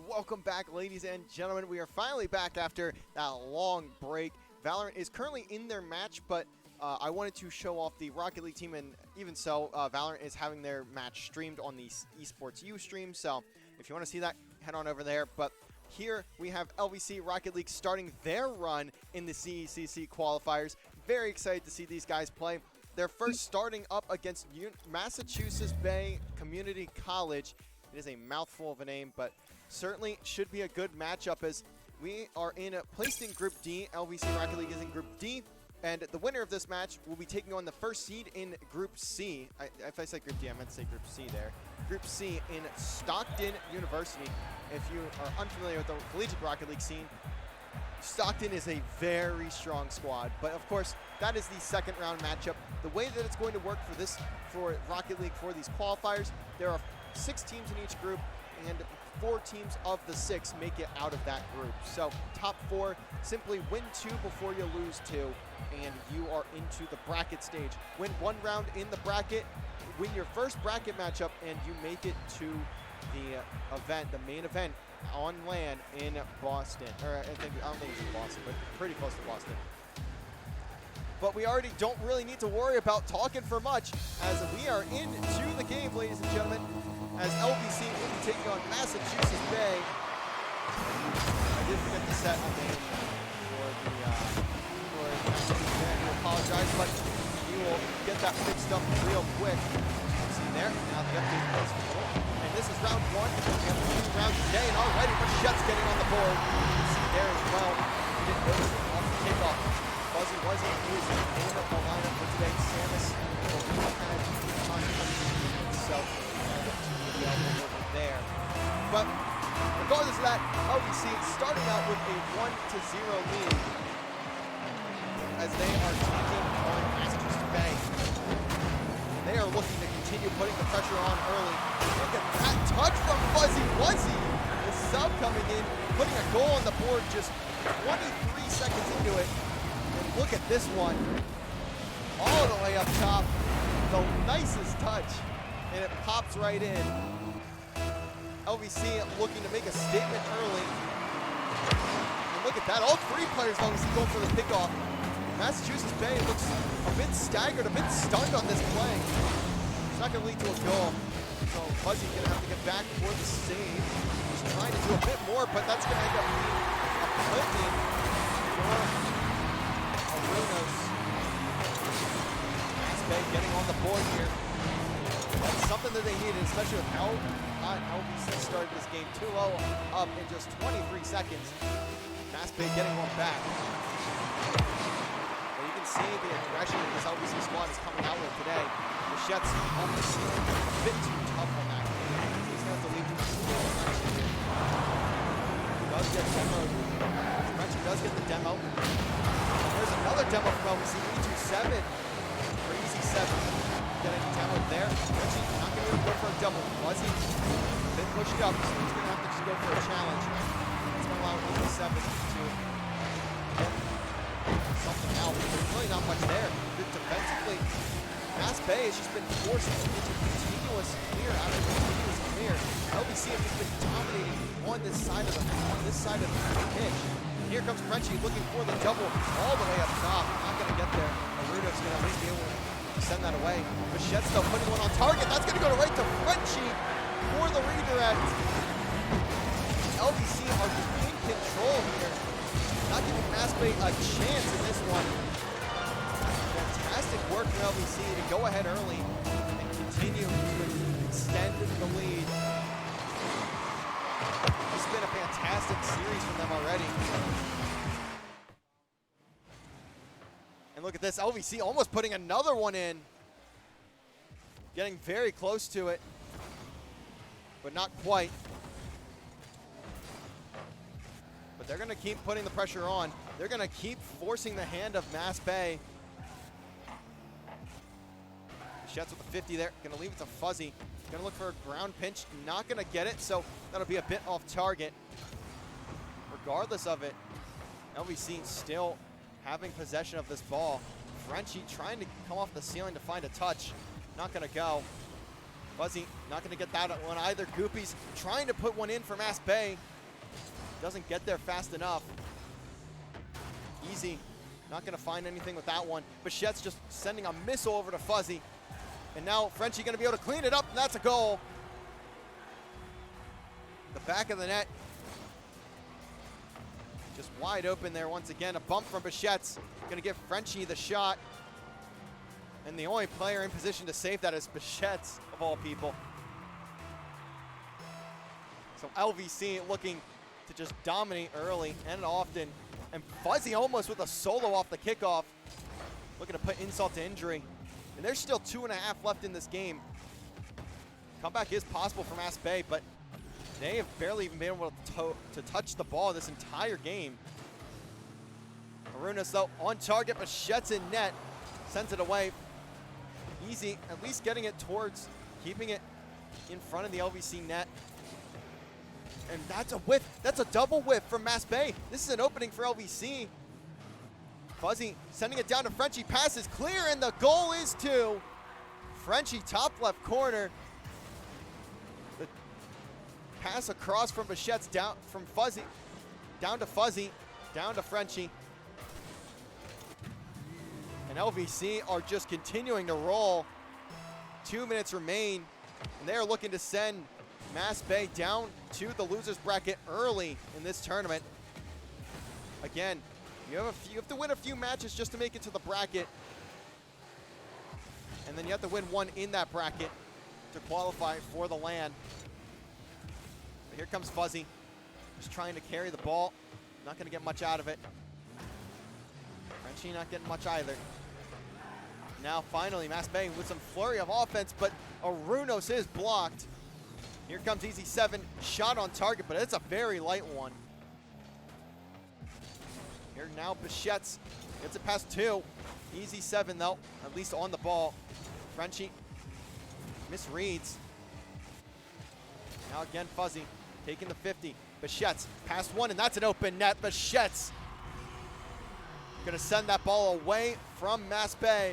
Welcome back, ladies and gentlemen. We are finally back after that long break. Valorant is currently in their match, but I wanted to show off the Rocket League team, and even so, Valorant is having their match streamed on the Esports U stream, so if you want to see that, head on over there. But here we have LVC Rocket League starting their run in the CECC qualifiers. Very excited to see these guys play. They're first starting up against Massachusetts Bay Community College. It is a mouthful of a name, but certainly should be a good matchup as we are placed in Group D. LVC Rocket League is in Group D, and the winner of this match will be taking on the first seed in Group C. If I said Group D, I meant to say Group C there. Group C in Stockton University. If you are unfamiliar with the collegiate Rocket League scene, Stockton is a very strong squad, but of course that is the second round matchup. The way that it's going to work for Rocket League for these qualifiers, there are 6 teams in each group, and 4 teams of the 6 make it out of that group. So top 4 simply win 2 before you lose 2, and you are into the bracket stage. Win 1 round in the bracket, win your first bracket matchup, and you make it to the event, the main event on LAN in Boston. Or I don't think it's in Boston, but pretty close to Boston. But we already don't really need to worry about talking for much, as we are into the game, ladies and gentlemen, as LVC will be taking on Massachusetts Bay. I did forget to set a name for Massachusetts Bay. I apologize, but you will get that fixed up real quick. See there, now the update goes forward. And this is round 1. We have 2 rounds today, and already Machette's getting on the board. You can see there as well. We didn't notice it off the kickoff. Fuzzy wasn't using in the lineup for today. Samus will be kind of on so over there. But regardless of that, LVC starting out with a 1-0 lead as they are taking on Massachusetts Bay. They are looking to continue putting the pressure on early. Look at that touch from Fuzzy Wuzzy. The sub coming in, putting a goal on the board just 23 seconds into it. And look at this one. All the way up top. The nicest touch. And it pops right in. LVC looking to make a statement early. And look at that. All 3 players of LVC going for the pickoff. Massachusetts Bay looks a bit staggered, a bit stunned on this play. It's not going to lead to a goal. So Fuzzy's going to have to get back for the save. He's trying to do a bit more, but that's going to end up being a put in for Arunos. Mass Bay getting on the board here. That's something that they needed, especially with how LVC started this game 2-0 up in just 23 seconds. Mass Bay getting one back. See the aggression this LVC squad is coming out with today. Machette's on the scene, a bit too tough on that game. He's going to have to leave him does get demoed. French does get the demo. There's another demo from LVC, E27 for Easy 7. Getting demoed there. Frenchie not going to go for a double. Fuzzy a bit pushed up, so he's going to have to just go for a challenge. That's going to allow Easy 7 to get something out. There's really not much there. Defensively, Mass Bay has just been forced into continuous clear after continuous clear. LVC have just been dominating on this side of the pitch. And here comes Frenchie looking for the double all the way up top. Not going to get there. Aruno's going to be able to send that away. Machette's still putting one on target. That's going to go right to Frenchie for the redirect. LVC are in control here. Not giving Mass Bay a chance in this one. Fantastic work from LVC to go ahead early and continue to extend the lead. It's been a fantastic series from them already. And look at this, LVC almost putting another one in. Getting very close to it, but not quite. But they're going to keep putting the pressure on. They're going to keep forcing the hand of Mass Bay. Machette's with the 50 there. Going to leave it to Fuzzy. Going to look for a ground pinch. Not going to get it, so that'll be a bit off target. Regardless of it, LVC still having possession of this ball. Frenchie trying to come off the ceiling to find a touch. Not going to go. Fuzzy not going to get that one either. Goopy's trying to put one in for Mass Bay. Doesn't get there fast enough. Easy. Not going to find anything with that one. Machette's just sending a missile over to Fuzzy. And now Frenchie going to be able to clean it up, and that's a goal. The back of the net. Just wide open there once again. A bump from Machette's. Going to give Frenchie the shot. And the only player in position to save that is Machette's, of all people. So LVC looking to just dominate early and often. And Fuzzy almost with a solo off the kickoff. Looking to put insult to injury. And there's still 2.5 left in this game. Comeback is possible for Mass Bay, but they have barely even been able to touch the ball this entire game. Arunos though on target, Machette's in net. Sends it away. Easy, at least getting it towards, keeping it in front of the LVC net. And that's a whiff. That's a double whiff from Mass Bay. This is an opening for LVC. Fuzzy sending it down to Frenchie. Passes clear, and the goal is 2. Frenchie, top left corner. The pass across from Machette's down from Fuzzy. Down to Fuzzy. Down to Frenchie. And LVC are just continuing to roll. 2 minutes remain. And they are looking to send Mass Bay down to the losers bracket early in this tournament. Again, you have to win a few matches just to make it to the bracket. and then you have to win one in that bracket to qualify for the LAN. But here comes Fuzzy, just trying to carry the ball. Not going to get much out of it. Frenchie not getting much either. Now finally, Mass Bay with some flurry of offense, but Arunos is blocked. Here comes EZ7, shot on target, but it's a very light one. Here now, Bichettes gets it past 2. EZ7 though, at least on the ball. Frenchie misreads. Now again, Fuzzy taking the 50. Bichettes past 1, and that's an open net. Bichettes gonna send that ball away from Mass Bay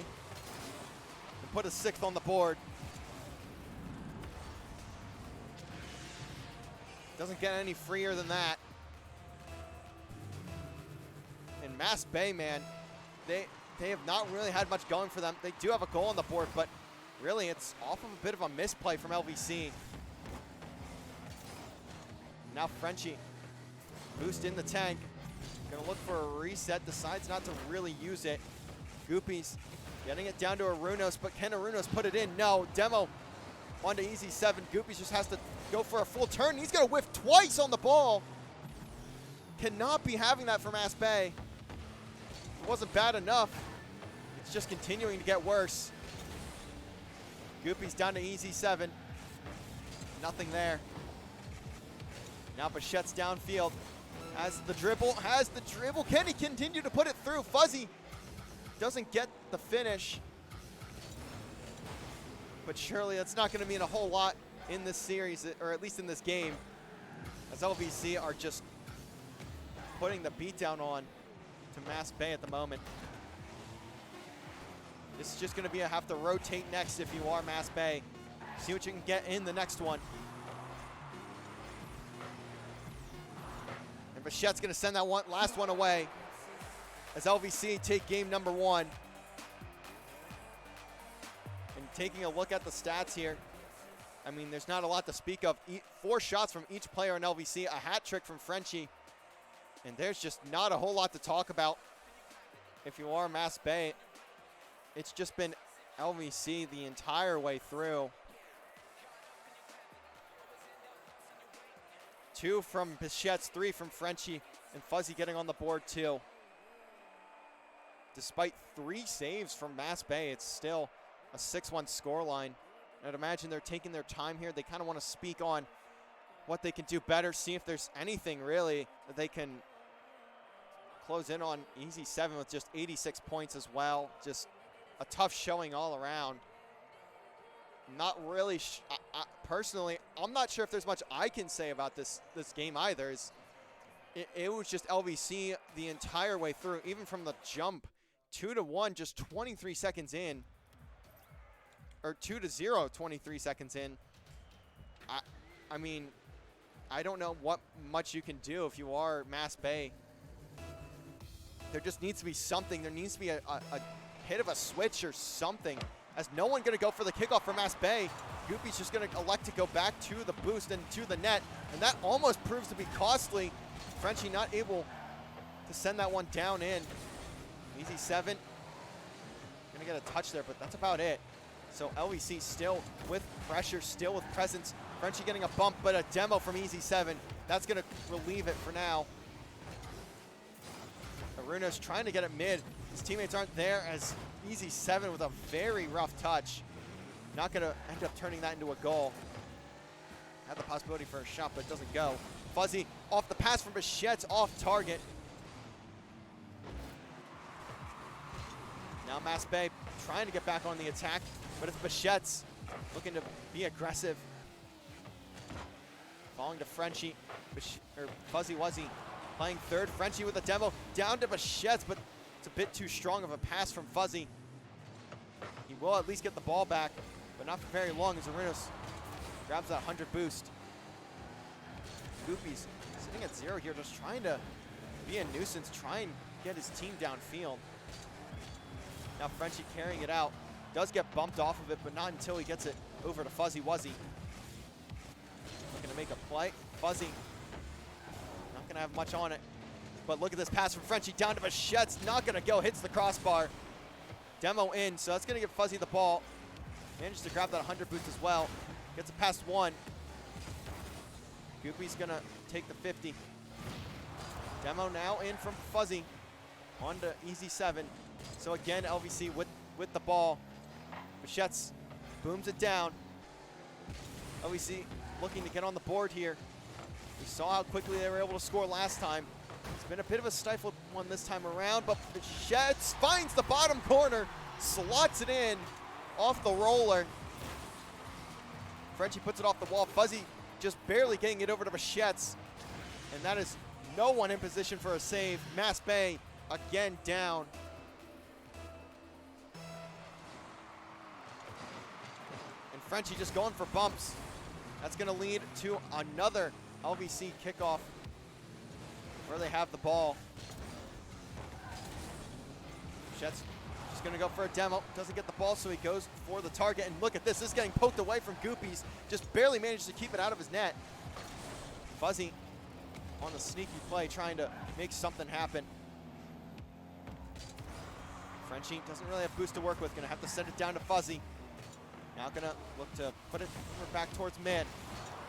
and put a 6th on the board. Doesn't get any freer than that. And Mass Bay, man, they have not really had much going for them. They do have a goal on the board, but really it's off of a bit of a misplay from LVC. Now Frenchie, boost in the tank. Gonna look for a reset, decides not to really use it. Goopies getting it down to Arunos, but can Arunos put it in? No, Demo onto EZ7. Goopies just has to go for a full turn. He's gonna whiff twice on the ball. Cannot be having that for Mass Bay. It wasn't bad enough. It's just continuing to get worse. Goopies down to EZ7. Nothing there. Now Bichette's downfield. Has the dribble. Can he continue to put it through? Fuzzy doesn't get the finish. But surely that's not going to mean a whole lot in this series, or at least in this game, as LVC are just putting the beat down on to Mass Bay at the moment. This is just going to be a have to rotate next if you are Mass Bay. See what you can get in the next one. And Bichette's going to send that last one away as LVC take game number 1. And taking a look at the stats here, I mean, there's not a lot to speak of. 4 shots from each player in LVC, a hat trick from Frenchie, and there's just not a whole lot to talk about if you are Mass Bay. It's just been LVC the entire way through. 2 from Bichettes, 3 from Frenchie, and Fuzzy getting on the board too. Despite 3 saves from Mass Bay, it's still a 6-1 scoreline. I'd imagine they're taking their time here. They kind of want to speak on what they can do better, see if there's anything really that they can close in on. EZ7 with just 86 points as well. Just a tough showing all around. Not really, personally, I'm not sure if there's much I can say about this game either. It was just LVC the entire way through, even from the jump. 2-1, just 23 seconds in. Or 2-0, 23 seconds in. I mean, I don't know what much you can do if you are Mass Bay. There just needs to be something. There needs to be a hit of a switch or something, as no one going to go for the kickoff for Mass Bay. Goopy's just going to elect to go back to the boost and to the net, and that almost proves to be costly. Frenchie not able to send that one down in. EZ7 going to get a touch there, but that's about it. So LVC still with pressure, still with presence. Frenchie getting a bump, but a demo from EZ7. That's going to relieve it for now. Aruno's trying to get it mid. His teammates aren't there, as EZ7 with a very rough touch. Not going to end up turning that into a goal. Had the possibility for a shot, but it doesn't go. Fuzzy off the pass from Bichette's off target. Now Mass Bay trying to get back on the attack, but it's Bichette's looking to be aggressive. Falling to Frenchie, Fuzzy Wuzzy playing third. Frenchie with a demo down to Bichette's, but it's a bit too strong of a pass from Fuzzy. He will at least get the ball back, but not for very long as Arunos grabs that 100 boost. Goopy's sitting at 0 here, just trying to be a nuisance, try and get his team downfield. Now Frenchie carrying it out. Does get bumped off of it, but not until he gets it over to Fuzzy Wuzzy. Looking to make a play. Fuzzy not going to have much on it. But look at this pass from Frenchie down to Bichette's. Not going to go. Hits the crossbar. Demo in, so that's going to give Fuzzy the ball. Manages to grab that 100 boost as well. Gets it past 1. Goopy's gonna take the 50. Demo now in from Fuzzy. On to Easy 7. So again, LVC with the ball. Bichettes booms it down. LVC looking to get on the board here. We saw how quickly they were able to score last time. It's been a bit of a stifled one this time around, but Bichettes finds the bottom corner, slots it in off the roller. Frenchie puts it off the wall. Fuzzy just barely getting it over to Bichettes. And that is no one in position for a save. Mass Bay again down. And Frenchie just going for bumps. That's going to lead to another LVC kickoff where they have the ball. Bichettes just going to go for a demo. Doesn't get the ball, so he goes for the target. And look at this. This is getting poked away from Goopy's. Just barely managed to keep it out of his net. Fuzzy on the sneaky play, trying to make something happen. Frenchie doesn't really have boost to work with. Going to have to send it down to Fuzzy. Now going to look to put it back towards mid.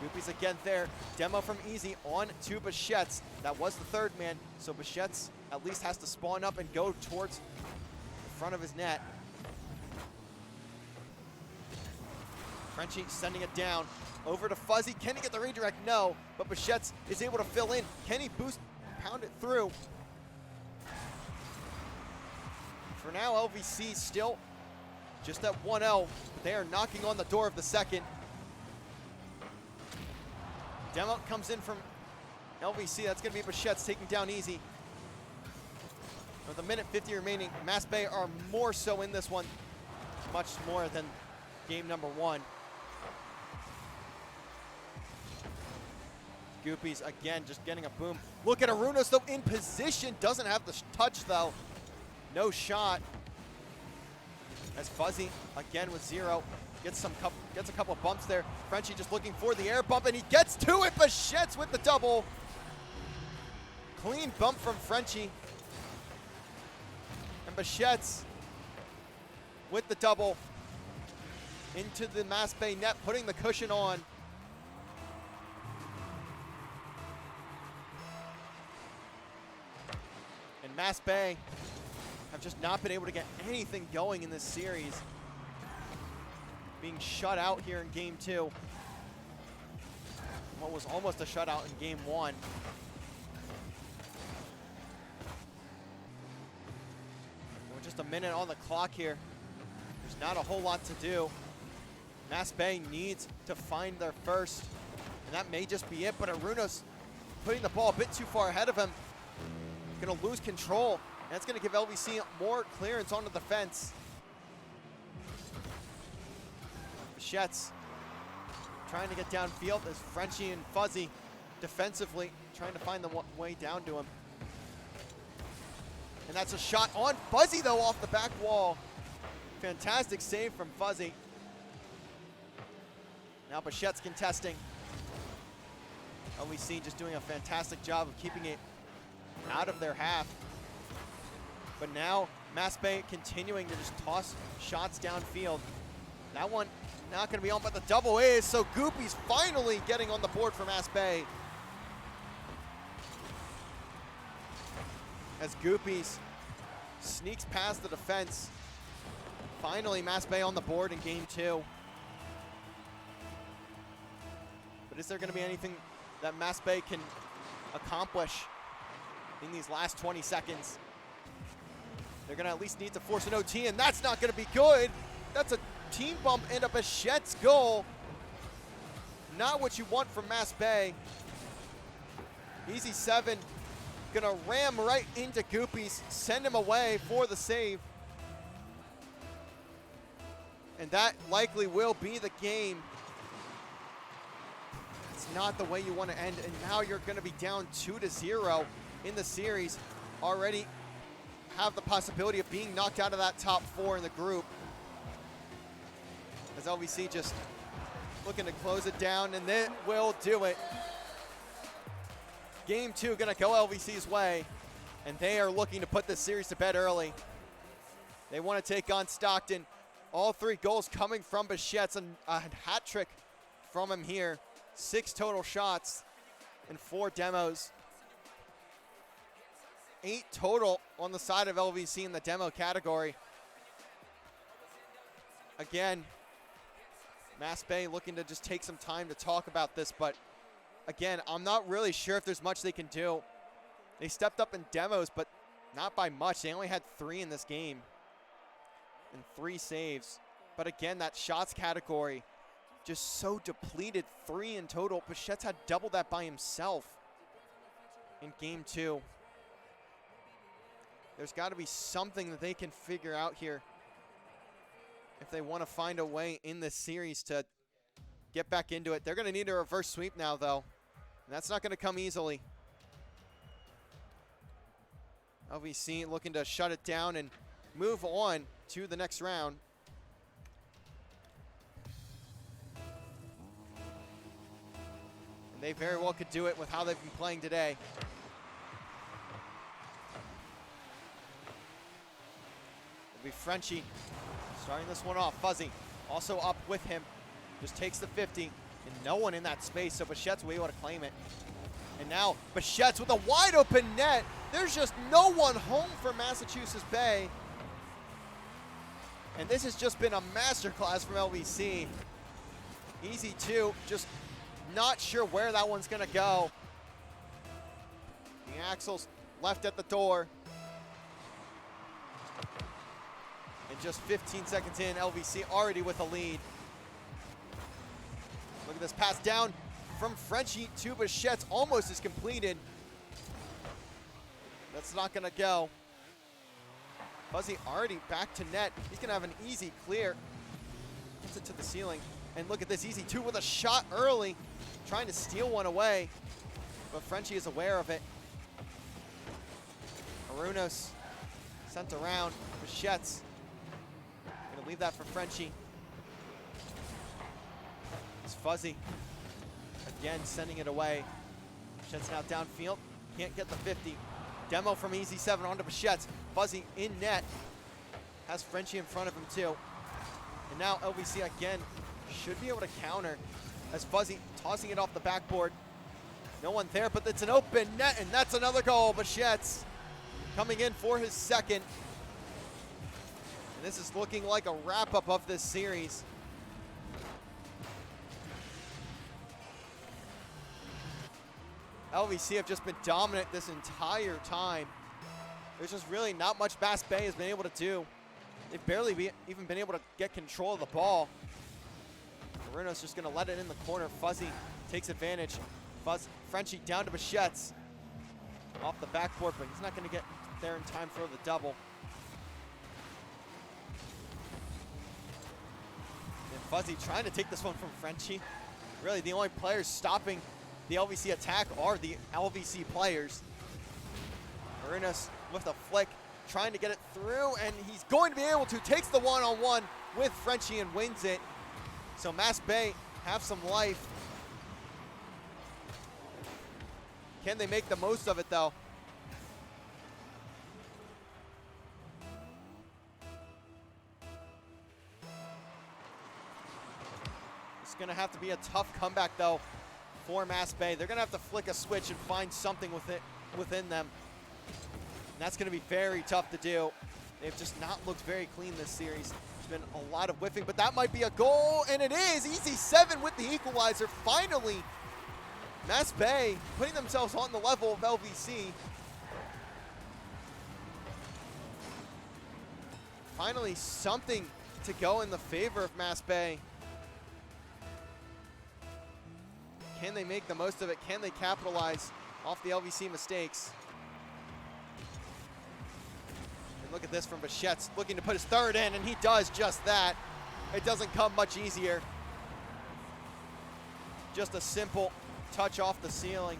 Goopy's again there. Demo from Easy on to Bichettes. That was the third man, so Bichettes at least has to spawn up and go towards the front of his net. Frenchie sending it down over to Fuzzy. Can he get the redirect? No, but Bichettes is able to fill in. Can he boost, pound it through? For now, LVC still just at 1-0, but they are knocking on the door of the second. Demo comes in from LVC. That's going to be Bichettes taking down Easy. With a minute 50 remaining, Mass Bay are more so in this one, much more than game number 1. Goopy's again just getting a boom. Look at Arunos though in position. Doesn't have the touch though. No shot. As Fuzzy again with 0. Gets a couple of bumps there. Frenchie just looking for the air bump, and he gets to it. Bichettes with the double. Clean bump from Frenchie. And Bichettes with the double into the Mass Bay net, putting the cushion on. And Mass Bay have just not been able to get anything going in this series. Being shut out here in game 2. What was almost a shutout in game 1. With just a minute on the clock here, there's not a whole lot to do. Mass Bay needs to find their first, and that may just be it, but Arunos putting the ball a bit too far ahead of him. Gonna lose control, and that's gonna give LVC more clearance onto the fence. Bichettes trying to get downfield as Frenchie and Fuzzy defensively trying to find the way down to him. And that's a shot on Fuzzy though off the back wall. Fantastic save from Fuzzy. Now Bichettes contesting. LVC just doing a fantastic job of keeping it out of their half. But now Mass Bay continuing to just toss shots downfield. That one not going to be on, but the double is, so Goopy's finally getting on the board for Mass Bay. As Goopy's sneaks past the defense. Finally, Mass Bay on the board in game 2. But is there going to be anything that Mass Bay can accomplish in these last 20 seconds? They're going to at least need to force an OT, and that's not going to be good. That's a team bump and a Bichettes goal. Not what you want from Mass Bay. Easy 7 gonna ram right into Goopy's, send him away for the save. And that likely will be the game. It's not the way you want to end, and now you're gonna be down 2-0 in the series. Already have the possibility of being knocked out of that top 4 in the group. As LVC just looking to close it down, and they will do it. Game 2 gonna go LVC's way, and they are looking to put this series to bed early. They want to take on Stockton. All 3 goals coming from Bichette's, and a hat trick from him here. 6 total shots in 4 demos. 8 total on the side of LVC in the demo category. Again, Mass Bay looking to just take some time to talk about this, but again, I'm not really sure if there's much they can do. They stepped up in demos, but not by much. They only had 3 in this game and 3 saves. But again, that shots category just so depleted. 3 in total. Bichette's had double that by himself in game 2. There's got to be something that they can figure out here if they want to find a way in this series to get back into it. They're going to need a reverse sweep now, though, and that's not going to come easily. LVC looking to shut it down and move on to the next round. And they very well could do it with how they've been playing today. It'll be Frenchie starting this one off. Fuzzy also up with him. Just takes the 50, and no one in that space, so Bichette's will be able to claim it. And now Bichette's with a wide open net. There's just no one home for Massachusetts Bay. And this has just been a masterclass from LVC. Easy 2, just not sure where that one's gonna go. The axle's left at the door. And just 15 seconds in, LVC already with a lead. Look at this pass down from Frenchie to Bichette's, almost is completed. That's not gonna go. Fuzzy already back to net. He's gonna have an easy clear. Puts it to the ceiling. And look at this, easy 2 with a shot early. Trying to steal one away, but Frenchie is aware of it. Arunos sent around. Bichette's gonna leave that for Frenchie. It's Fuzzy again sending it away. Bichette's now downfield, can't get the 50. Demo from Easy 7 onto Bichette's. Fuzzy in net, has Frenchie in front of him too. And now LVC again should be able to counter as Fuzzy tossing it off the backboard. No one there, but it's an open net, and that's another goal. Bichette's coming in for his 2nd. And this is looking like a wrap-up of this series. LVC have just been dominant this entire time. There's just really not much Mass Bay has been able to do. They've barely even been able to get control of the ball. Bruno's just gonna let it in the corner. Fuzzy takes advantage. Frenchie down to Bichette's. Off the backboard, but he's not gonna get there in time for the double. And Fuzzy trying to take this one from Frenchie. Really, the only players stopping the LVC attack are the LVC players. Arunos with a flick, trying to get it through, and he's going to be able to. Takes the one-on-one with Frenchie and wins it. So Mass Bay have some life. Can they make the most of it, though? It's going to have to be a tough comeback, though, for Mass Bay. They're going to have to flick a switch and find something within them. And that's going to be very tough to do. They've just not looked very clean this series. Been a lot of whiffing, but that might be a goal, and it is. Easy 7 with the equalizer. Finally, Mass Bay putting themselves on the level of LVC. Finally, something to go in the favor of Mass Bay. Can they make the most of it? Can they capitalize off the LVC mistakes? Look at this from Bichette's, looking to put his 3rd in, and he does just that. It doesn't come much easier. Just a simple touch off the ceiling.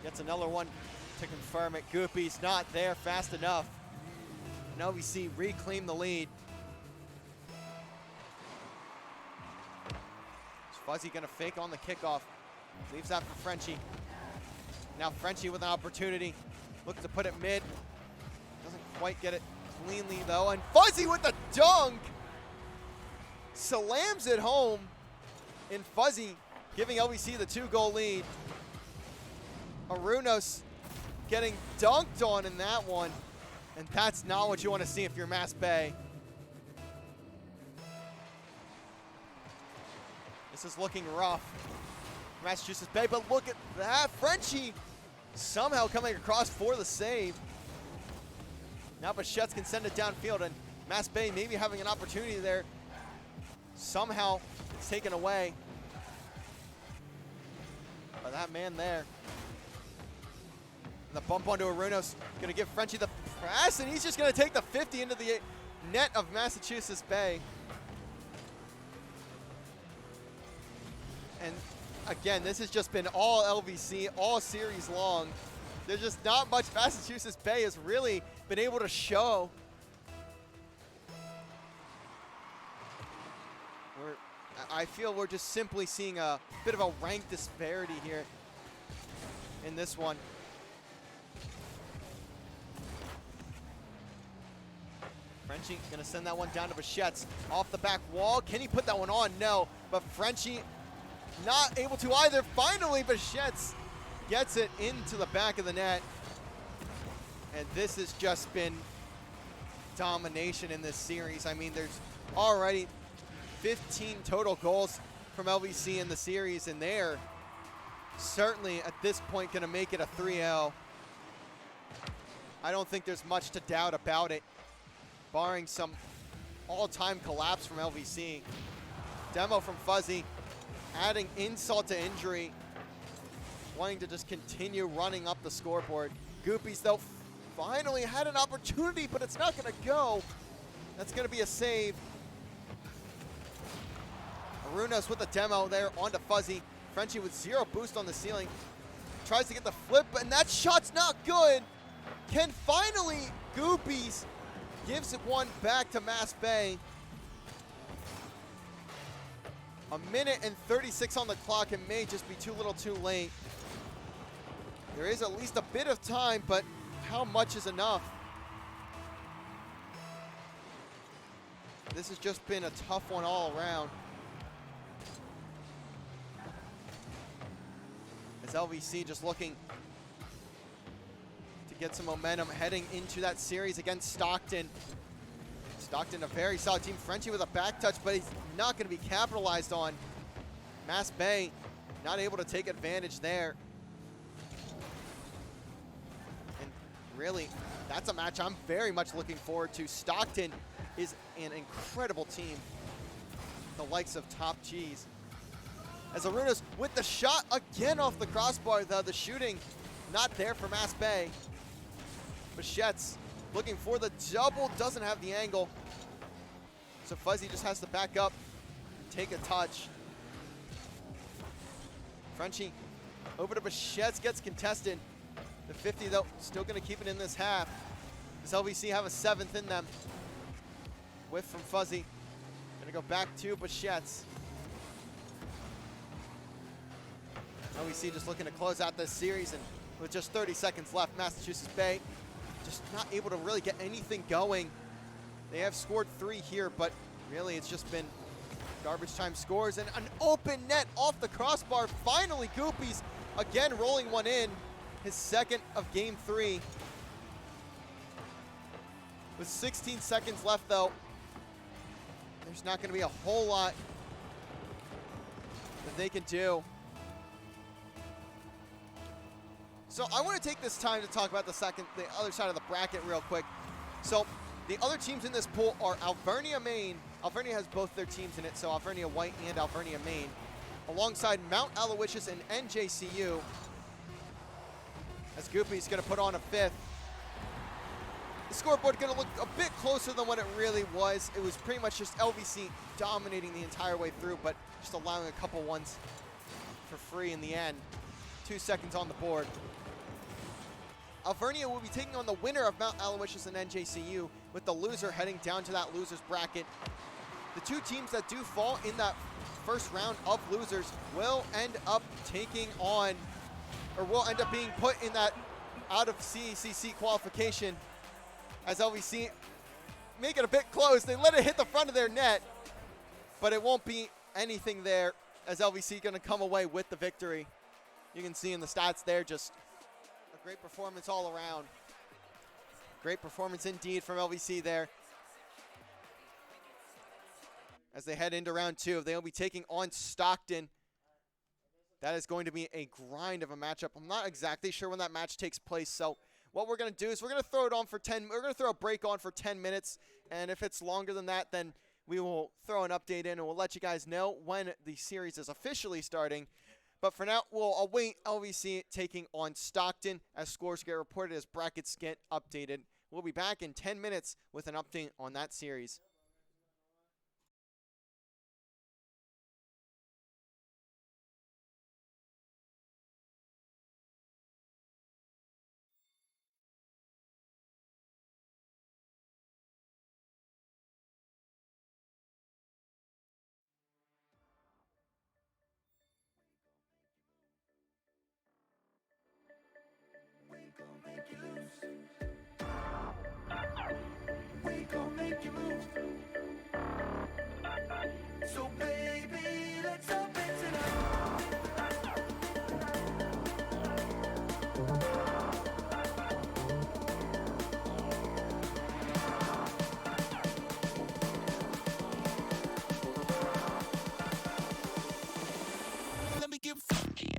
Gets another one to confirm it. Goopy's not there fast enough. Now we see reclaim the lead. Is Fuzzy gonna fake on the kickoff? Leaves that for Frenchie. Now Frenchie with an opportunity. Looks to put it mid. Doesn't quite get it cleanly, though. And Fuzzy with the dunk. Slams it home. And Fuzzy giving LVC the 2-goal lead. Arunos getting dunked on in that one. And that's not what you want to see if you're Mass Bay. This is looking rough. Massachusetts Bay, but look at that. Frenchie somehow coming across for the save. Now Bichette can send it downfield, and Mass Bay maybe having an opportunity there. Somehow it's taken away by that man there. And the bump onto Arunos, gonna give Frenchie the press, and he's just gonna take the 50 into the net of Massachusetts Bay. And again, this has just been all LVC, all series long. There's just not much Massachusetts Bay has really been able to show. I feel we're just simply seeing a bit of a rank disparity here in this one. Frenchie gonna send that one down to Bichette. Off the back wall. Can he put that one on? No. But Frenchie not able to either. Finally, Bichette gets it into the back of the net. And this has just been domination in this series. I mean, there's already 15 total goals from LVC in the series, and they're certainly at this point going to make it a 3-0. I don't think there's much to doubt about it, barring some all-time collapse from LVC. Demo from Fuzzy, adding insult to injury, wanting to just continue running up the scoreboard. Goopies, though, finally had an opportunity, but it's not going to go. That's going to be a save. Arunos with the demo there onto Fuzzy. Frenchie with 0 boost on the ceiling. Tries to get the flip, and that shot's not good. Can finally Goopies gives it one back to Mass Bay. A minute and 36 on the clock. It may just be too little too late. There is at least a bit of time, but how much is enough? This has just been a tough one all around. As LVC just looking to get some momentum heading into that series against Stockton. Stockton, a very solid team. Frenchie with a back touch, but he's not going to be capitalized on. Mass Bay not able to take advantage there. And really, that's a match I'm very much looking forward to. Stockton is an incredible team. The likes of Top G's. As Arunos with the shot again off the crossbar, though the shooting not there for Mass Bay. Bichette looking for the double, doesn't have the angle. So Fuzzy just has to back up, take a touch. Frenchie over to Bichette, gets contested. The 50 though, still gonna keep it in this half. Does LVC have a 7th in them? Whiff from Fuzzy. Gonna go back to Bichette. LVC just looking to close out this series, and with just 30 seconds left, Massachusetts Bay just not able to really get anything going. They have scored 3 here, but really it's just been garbage time scores and an open net off the crossbar. Finally, Goopies again rolling one in, his 2nd of game 3. With 16 seconds left though, there's not gonna be a whole lot that they can do. So I want to take this time to talk about the other side of the bracket real quick. So the other teams in this pool are Alvernia Maine. Alvernia has both their teams in it, so Alvernia White and Alvernia Maine, alongside Mount Aloysius and NJCU. As Goopy's going to put on a 5th. The scoreboard going to look a bit closer than what it really was. It was pretty much just LVC dominating the entire way through, but just allowing a couple ones for free in the end. 2 seconds on the board. Alvernia will be taking on the winner of Mount Aloysius and NJCU, with the loser heading down to that loser's bracket. The 2 teams that do fall in that first round of losers will end up taking on, or will end up being put in that out of CECC qualification, as LVC make it a bit close. They let it hit the front of their net, but it won't be anything there as LVC going to come away with the victory. You can see in the stats there, just a great performance all around. Great performance indeed from LVC there. As they head into round two, they'll be taking on Stockton. That is going to be a grind of a matchup. I'm not exactly sure when that match takes place, so what we're going to do is we're going to throw it on for 10. We're going to throw a break on for 10 minutes, and if it's longer than that, then we will throw an update in, and we'll let you guys know when the series is officially starting. But for now, we'll await LVC taking on Stockton as scores get reported, as brackets get updated. We'll be back in 10 minutes with an update on that series. We gon' make you move. So baby, let's up it tonight. Let me get funky.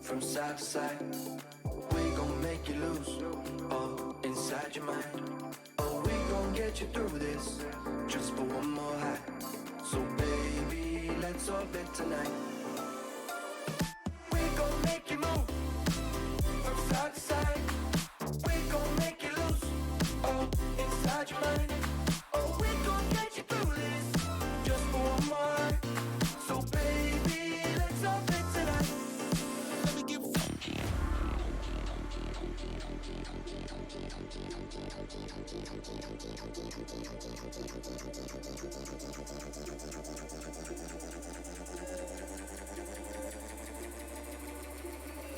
From side to side, we gon' make you lose all inside your mind. Oh, we gon' get you through this just for one more high. So baby, let's orbit tonight. We gon' make you move from side to side. We gon' make you lose all inside your mind. Oh, we gon' get you through this just for one more high. So baby, let's orbit tonight.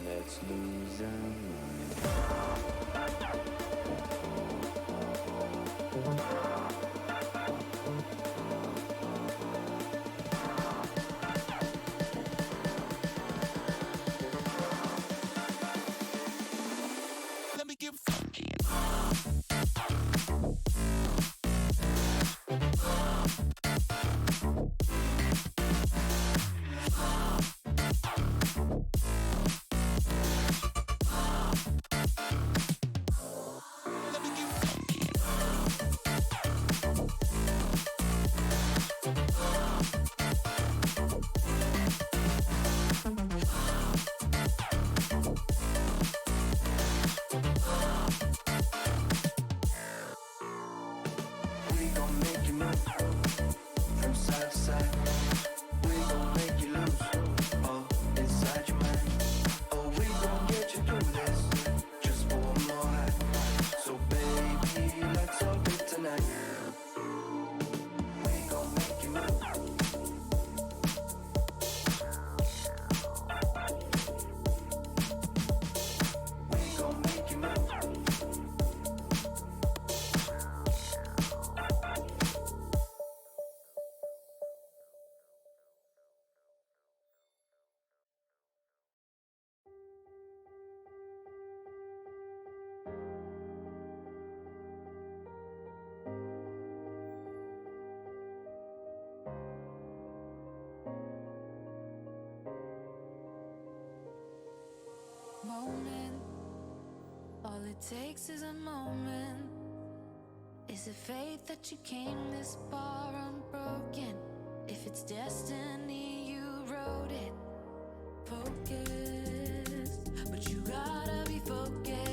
Let's lose our mind. Let me get funky. We gon' make you move from side to side. We gon' make you lose all inside your mind. Oh, we gon' get you through this just for one more high. So baby, let's up it tonight. We gon' make you move. We gon' make you move. Moment, all it takes is a moment. Is it fate that you came this far unbroken? If it's destiny, you wrote it. Focused, but you gotta be focused.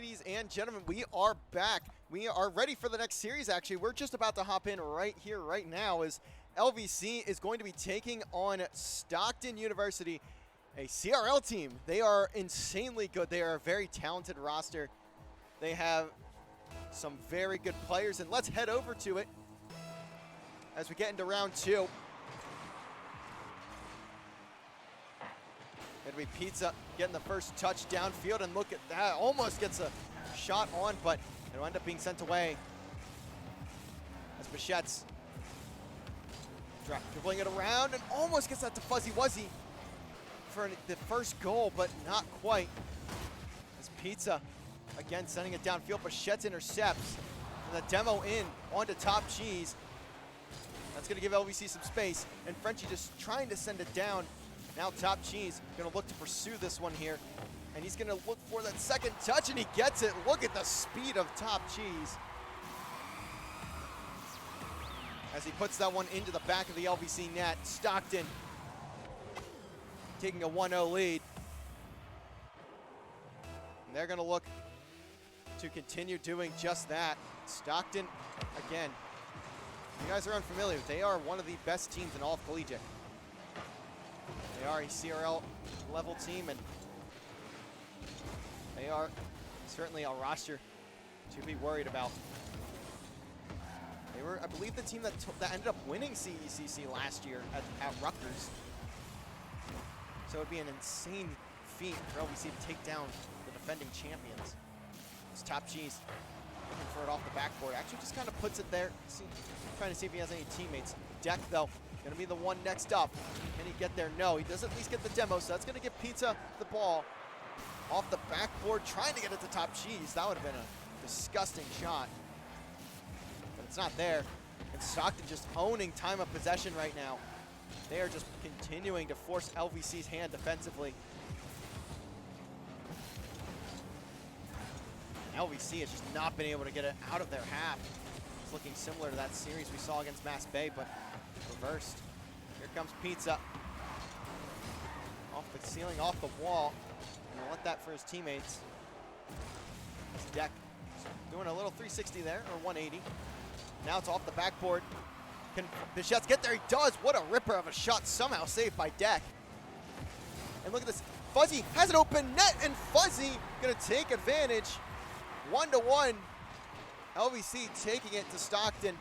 ladies and gentlemen, we are back. We are ready for the next series, actually. We're just about to hop in right here, right now, as LVC is going to be taking on Stockton University, a CRL team. They are insanely good. They are a very talented roster. They have some very good players, and let's head over to it as we get into round two. It'll be Pizza getting the first touch downfield, and look at that. Almost gets a shot on, but it'll end up being sent away. As Bichette's dribbling it around and almost gets that to Fuzzy Wuzzy for the first goal, but not quite. As Pizza, again, sending it downfield. Bichette intercepts. And the demo in onto Top Cheese. That's going to give LVC some space. And Frenchie just trying to send it down. Now Top Cheese going to look to pursue this one here. And he's going to look for that second touch, and he gets it. Look at the speed of Top Cheese. As he puts that one into the back of the LVC net. Stockton taking a 1-0 lead. And they're going to look to continue doing just that. Stockton, again, you guys are unfamiliar. They are one of the best teams in all of collegiate. They are a CRL level team, and they are certainly a roster to be worried about. They were, I believe, the team that ended up winning CECC last year at Rutgers. So it would be an insane feat for LVC to take down the defending champions. It's Top Cheese looking for it off the backboard. Actually just kind of puts it there. Trying to see if he has any teammates. Deck, though, going to be the one next up. Can he get there? No, he does at least get the demo, so that's going to give Pizza the ball. Off the backboard, trying to get it to Top Cheese. That would have been a disgusting shot. But it's not there. And Stockton just owning time of possession right now. They are just continuing to force LVC's hand defensively. LVC has just not been able to get it out of their half. It's looking similar to that series we saw against Mass Bay, but reversed. Here comes Pizza. Off the ceiling, off the wall. And he'll let that for his teammates. This Deck doing a little 360 there, or 180. Now it's off the backboard. Can Bichette get there? He does. What a ripper of a shot, somehow saved by Deck. And look at this. Fuzzy has an open net, and Fuzzy gonna take advantage. 1-1. LVC taking it to Stockton.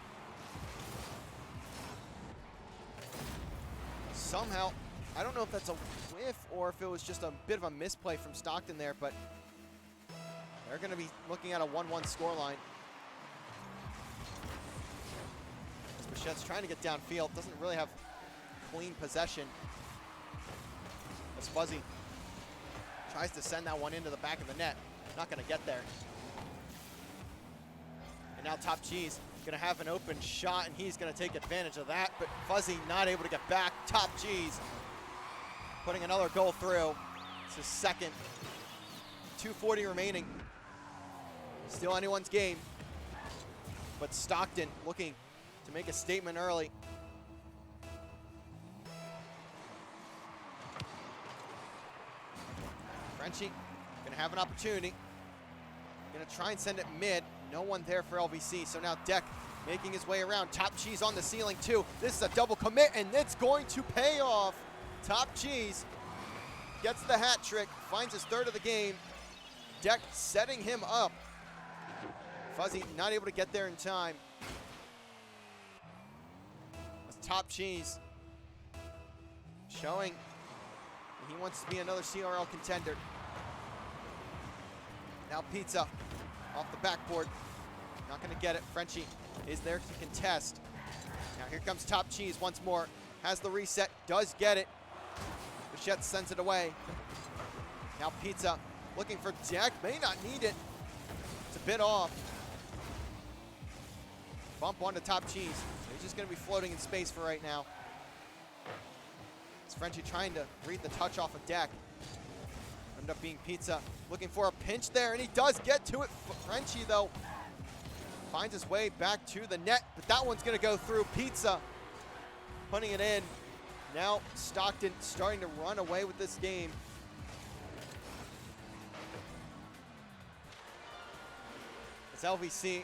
Somehow, I don't know if that's a whiff or if it was just a bit of a misplay from Stockton there, but they're going to be looking at a 1-1 scoreline. As Bichette's trying to get downfield, doesn't really have clean possession. As Fuzzy tries to send that one into the back of the net. Not going to get there. And now Top Cheese going to have an open shot, and he's going to take advantage of that, but Fuzzy not able to get back. Top Cheese putting another goal through. It's his second. 2:40 remaining. Still anyone's game. But Stockton looking to make a statement early. Frenchie going to have an opportunity. Going to try and send it mid. No one there for LVC, so now Deck making his way around. Top Cheese on the ceiling too. This is a double commit, and it's going to pay off. Top Cheese gets the hat trick, finds his third of the game. Deck setting him up. Fuzzy not able to get there in time. That's Top Cheese showing he wants to be another CRL contender. Now Pizza off the backboard. Not going to get it. Frenchie is there to contest. Now here comes Top Cheese once more. Has the reset. Does get it. Bichette sends it away. Now Pizza looking for Deck. May not need it. It's a bit off. Bump onto Top Cheese. He's just going to be floating in space for right now. It's Frenchie trying to read the touch off of Deck. Ended up being Pizza looking for a pinch there, and he does get to it. Frenchie, though, finds his way back to the net, but that one's going to go through. Pizza putting it in. Now Stockton starting to run away with this game. It's LVC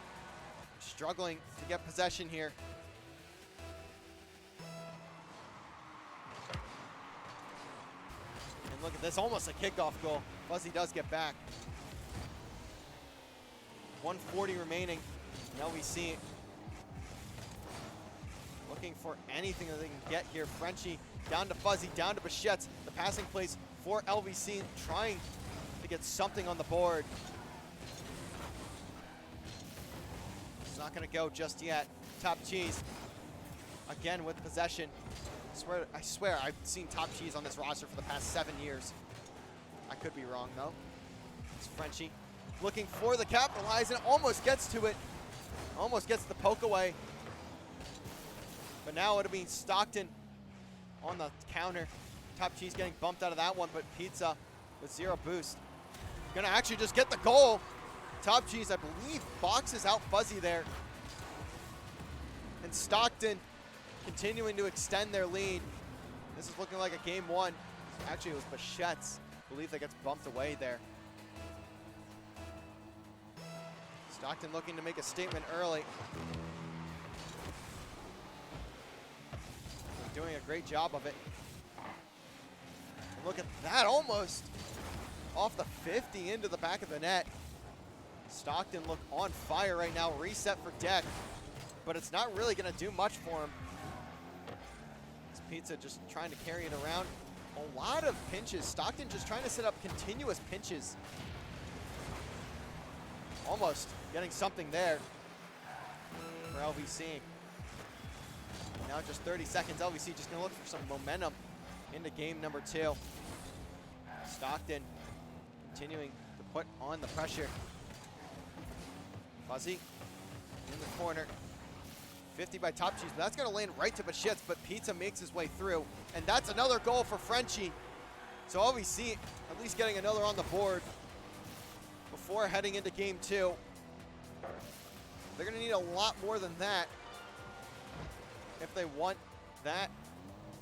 struggling to get possession here. And look at this, almost a kickoff goal. Fuzzy does get back. 1:40 remaining. LVC looking for anything that they can get here. Frenchie down to Fuzzy, down to Bichettes. The passing plays for LVC, trying to get something on the board. It's not going to go just yet. Top Cheese again with possession. I swear I've seen Top Cheese on this roster for the past 7 years. I could be wrong though. It's Frenchie looking for the capitalize and almost gets to it. Almost gets the poke away. But now it'll be Stockton on the counter. Top Cheese getting bumped out of that one, but Pizza with 0 boost. Gonna actually just get the goal. Top Cheese, I believe, boxes out Fuzzy there. And Stockton continuing to extend their lead. This is looking like a game 1. Actually, it was Bichettes. I believe that gets bumped away there. Stockton looking to make a statement early. They're doing a great job of it. And look at that, almost off the 50 into the back of the net. Stockton look on fire right now. Reset for Deck, but it's not really going to do much for him. This Pizza just trying to carry it around. A lot of pinches. Stockton just trying to set up continuous pinches. Almost getting something there for LVC. Now just 30 seconds. LVC just going to look for some momentum into game number 2. Stockton continuing to put on the pressure. Fuzzy in the corner. 50 by Top Cheese, but that's going to land right to Bichettes, but Pizza makes his way through. And that's another goal for Frenchie. So LVC at least getting another on the board before heading into game 2. They're going to need a lot more than that if they want that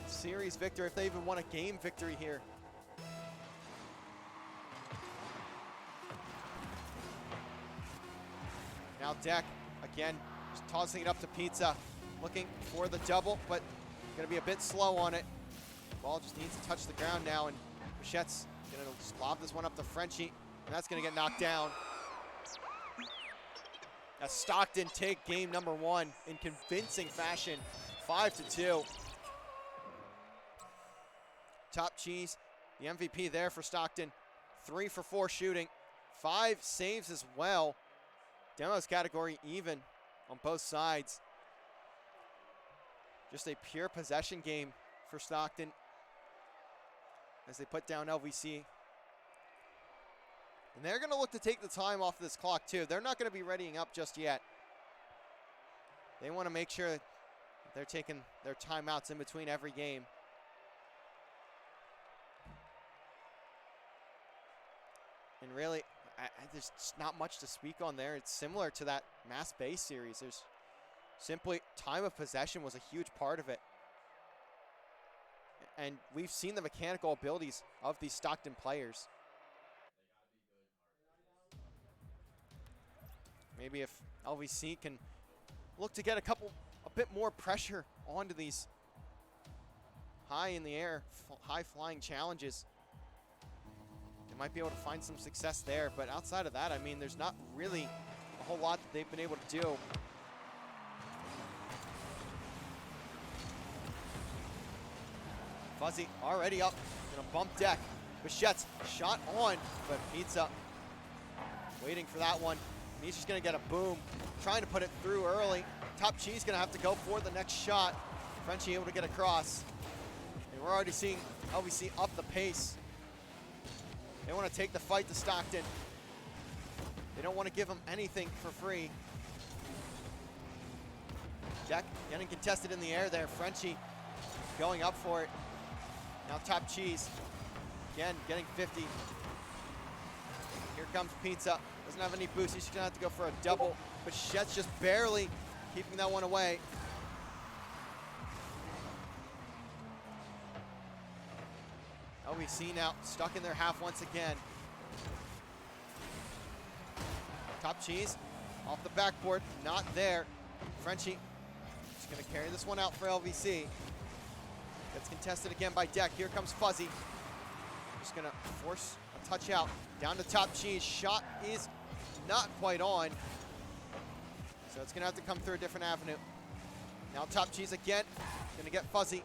series victory, if they even want a game victory here. Now Deck, again, just tossing it up to Pizza. Looking for the double, but going to be a bit slow on it. Ball just needs to touch the ground now, and Bichettes going to just lob this one up to Frenchie, and that's going to get knocked down. As Stockton take game number 1 in convincing fashion, 5-2. Top Cheese, the MVP there for Stockton. 3 for 4 shooting, 5 saves as well. Demos category even on both sides. Just a pure possession game for Stockton as they put down LVC. And they're going to look to take the time off this clock too. They're not going to be readying up just yet. They want to make sure that they're taking their timeouts in between every game. And really, there's just not much to speak on there. It's similar to that Mass Bay series. There's simply time of possession was a huge part of it. And we've seen the mechanical abilities of these Stockton players. Maybe if LVC can look to get a bit more pressure onto these high in the air, high flying challenges, they might be able to find some success there. But outside of that, I mean, there's not really a whole lot that they've been able to do. Fuzzy already up, gonna bump Deck. Bichettes shot on, but Pizza waiting for that one. And he's just gonna get a boom, trying to put it through early. Top Cheese gonna have to go for the next shot. Frenchie able to get across. And we're already seeing LVC up the pace. They want to take the fight to Stockton. They don't want to give them anything for free. Jack getting contested in the air there. Frenchie going up for it. Now Top Cheese, again, getting 50. Here comes Pizza. Doesn't have any boost. He's gonna have to go for a double. But Bichettes just barely keeping that one away. LVC now stuck in their half once again. Top Cheese Off the backboard, not there. Frenchie just gonna carry this one out for LVC. Gets contested again by Deck. Here comes Fuzzy. Just gonna force a touch out. Down to Top Cheese. Shot is not quite on. So it's gonna have to come through a different avenue. Now Top Cheese again. Gonna get Fuzzy.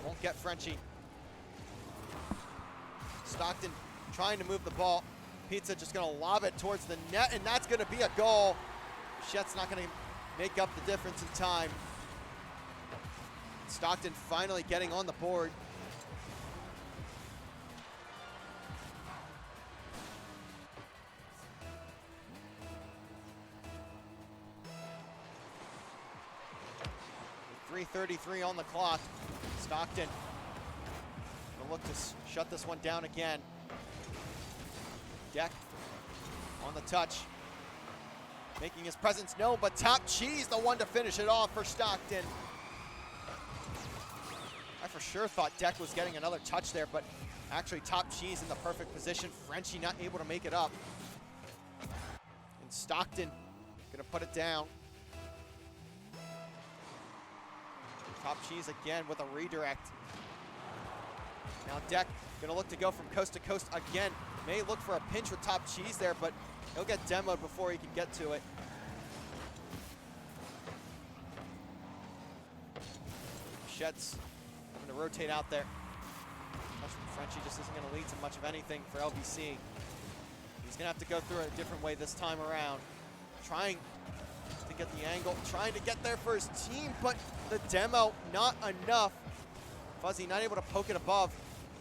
Won't get Frenchie. Stockton trying to move the ball. Pizza just gonna lob it towards the net, and that's gonna be a goal. Chet's not gonna make up the difference in time. Stockton finally getting on the board. With 3:33 on the clock, Stockton gonna look to shut this one down again. Deck on the touch, making his presence known, but Top Cheese the one to finish it off for Stockton. I for sure thought Deck was getting another touch there, but actually Top Cheese in the perfect position. Frenchie not able to make it up. And Stockton gonna put it down. Top Cheese again with a redirect. Now Deck gonna look to go from coast to coast again. May look for a pinch with Top Cheese there, but he'll get demoed before he can get to it. Chet's having to rotate out there. Frenchie just isn't gonna lead to much of anything for LVC. He's gonna have to go through it a different way this time around. Trying to get the angle, trying to get there for his team, but the demo not enough. Fuzzy not able to poke it above.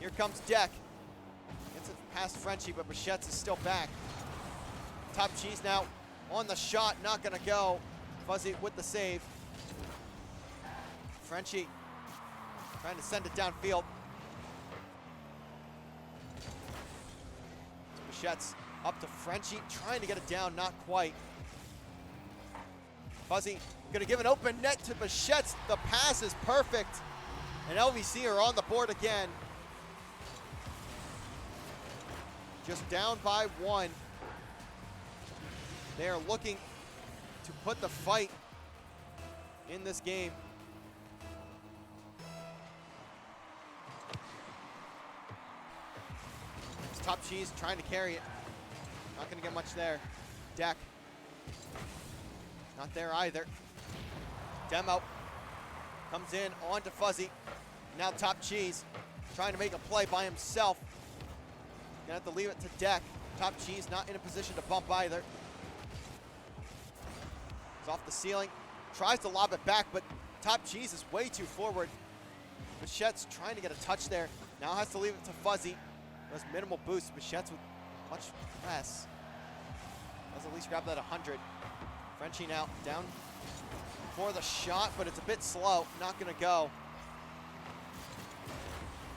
Here comes Deck. Gets it past Frenchie, but Bichettes is still back. Top Cheese now on the shot, not gonna go. Fuzzy with the save. Frenchie trying to send it downfield. Bichettes up to Frenchie, trying to get it down, not quite. Fuzzy gonna give an open net to Bichettes. The pass is perfect. And LVC are on the board again. Just down by one. They are looking to put the fight in this game. It's Top Cheese trying to carry it. Not gonna get much there. Deck. Not there either. Demo comes in onto Fuzzy. Now Top Cheese trying to make a play by himself. Gonna have to leave it to Deck. Top Cheese not in a position to bump either. It's off the ceiling. Tries to lob it back, but Top Cheese is way too forward. Bichettes trying to get a touch there. Now has to leave it to Fuzzy. Has minimal boost. Bichettes with much less. Has at least grabbed that 100. Frenchie now down for the shot, but it's a bit slow. Not gonna go.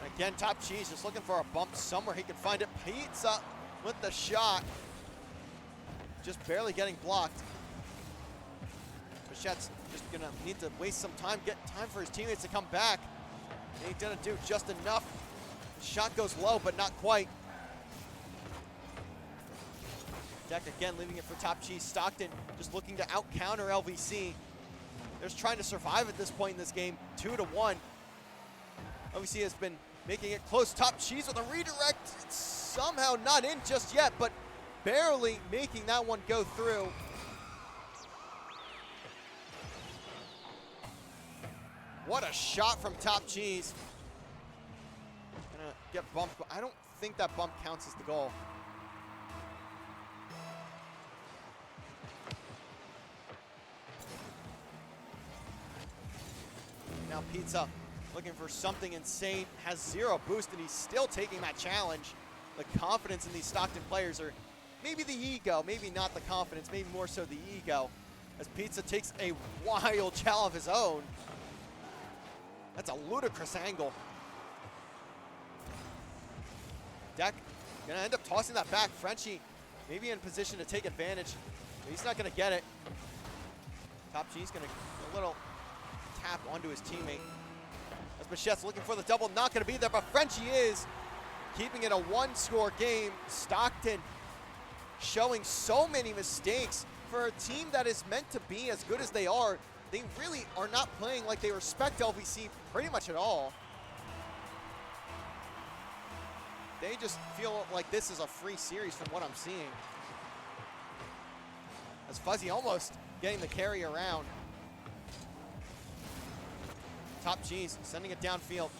And again, Top Cheese just looking for a bump somewhere he can find it. Pizza with the shot. Just barely getting blocked. Bichettes just gonna need to waste some time, get time for his teammates to come back. And he didn't do just enough. The shot goes low, but not quite. Deck again leaving it for Top Cheese. Stockton just looking to out-counter LVC. They're just trying to survive at this point in this game, 2-1. LVC has been making it close. Top Cheese with a redirect. It's somehow not in just yet, but barely making that one go through. What a shot from Top Cheese. Gonna get bumped, but I don't think that bump counts as the goal. Now Pizza looking for something insane, has zero boost, and he's still taking that challenge. The confidence in these Stockton players, or maybe the ego, maybe not the confidence, maybe more so the ego, as Pizza takes a wild shot of his own. That's a ludicrous angle. Deck gonna end up tossing that back. Frenchie maybe in position to take advantage, but he's not gonna get it. Top Cheese gonna a little tap onto his teammate. As Bichettes looking for the double, not gonna be there, but Frenchie is keeping it a one-score game. Stockton showing so many mistakes for a team that is meant to be as good as they really are not playing like they respect LVC pretty much at all. They just feel like this is a free series from what I'm seeing. As Fuzzy almost getting the carry around. Top G's sending it downfield.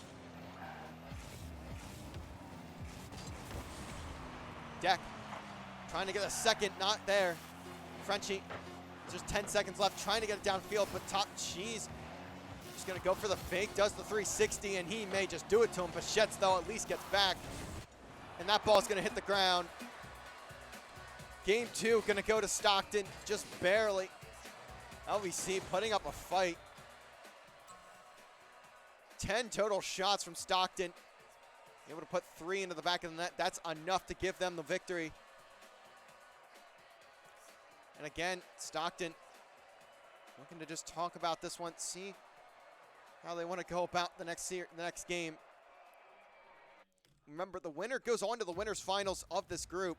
Deck trying to get a second, not there. Frenchie, just 10 seconds left, trying to get it downfield, but Top Cheese just gonna go for the fake, does the 360, and he may just do it to him. Bichette's, though, at least gets back. And that ball's gonna hit the ground. Game 2 gonna go to Stockton, just barely. LVC putting up a fight. 10 total shots from Stockton. Able to put 3 into the back of the net. That's enough to give them the victory. And again, Stockton looking to just talk about this one, see how they want to go about the next game. Remember, the winner goes on to the winners finals of this group.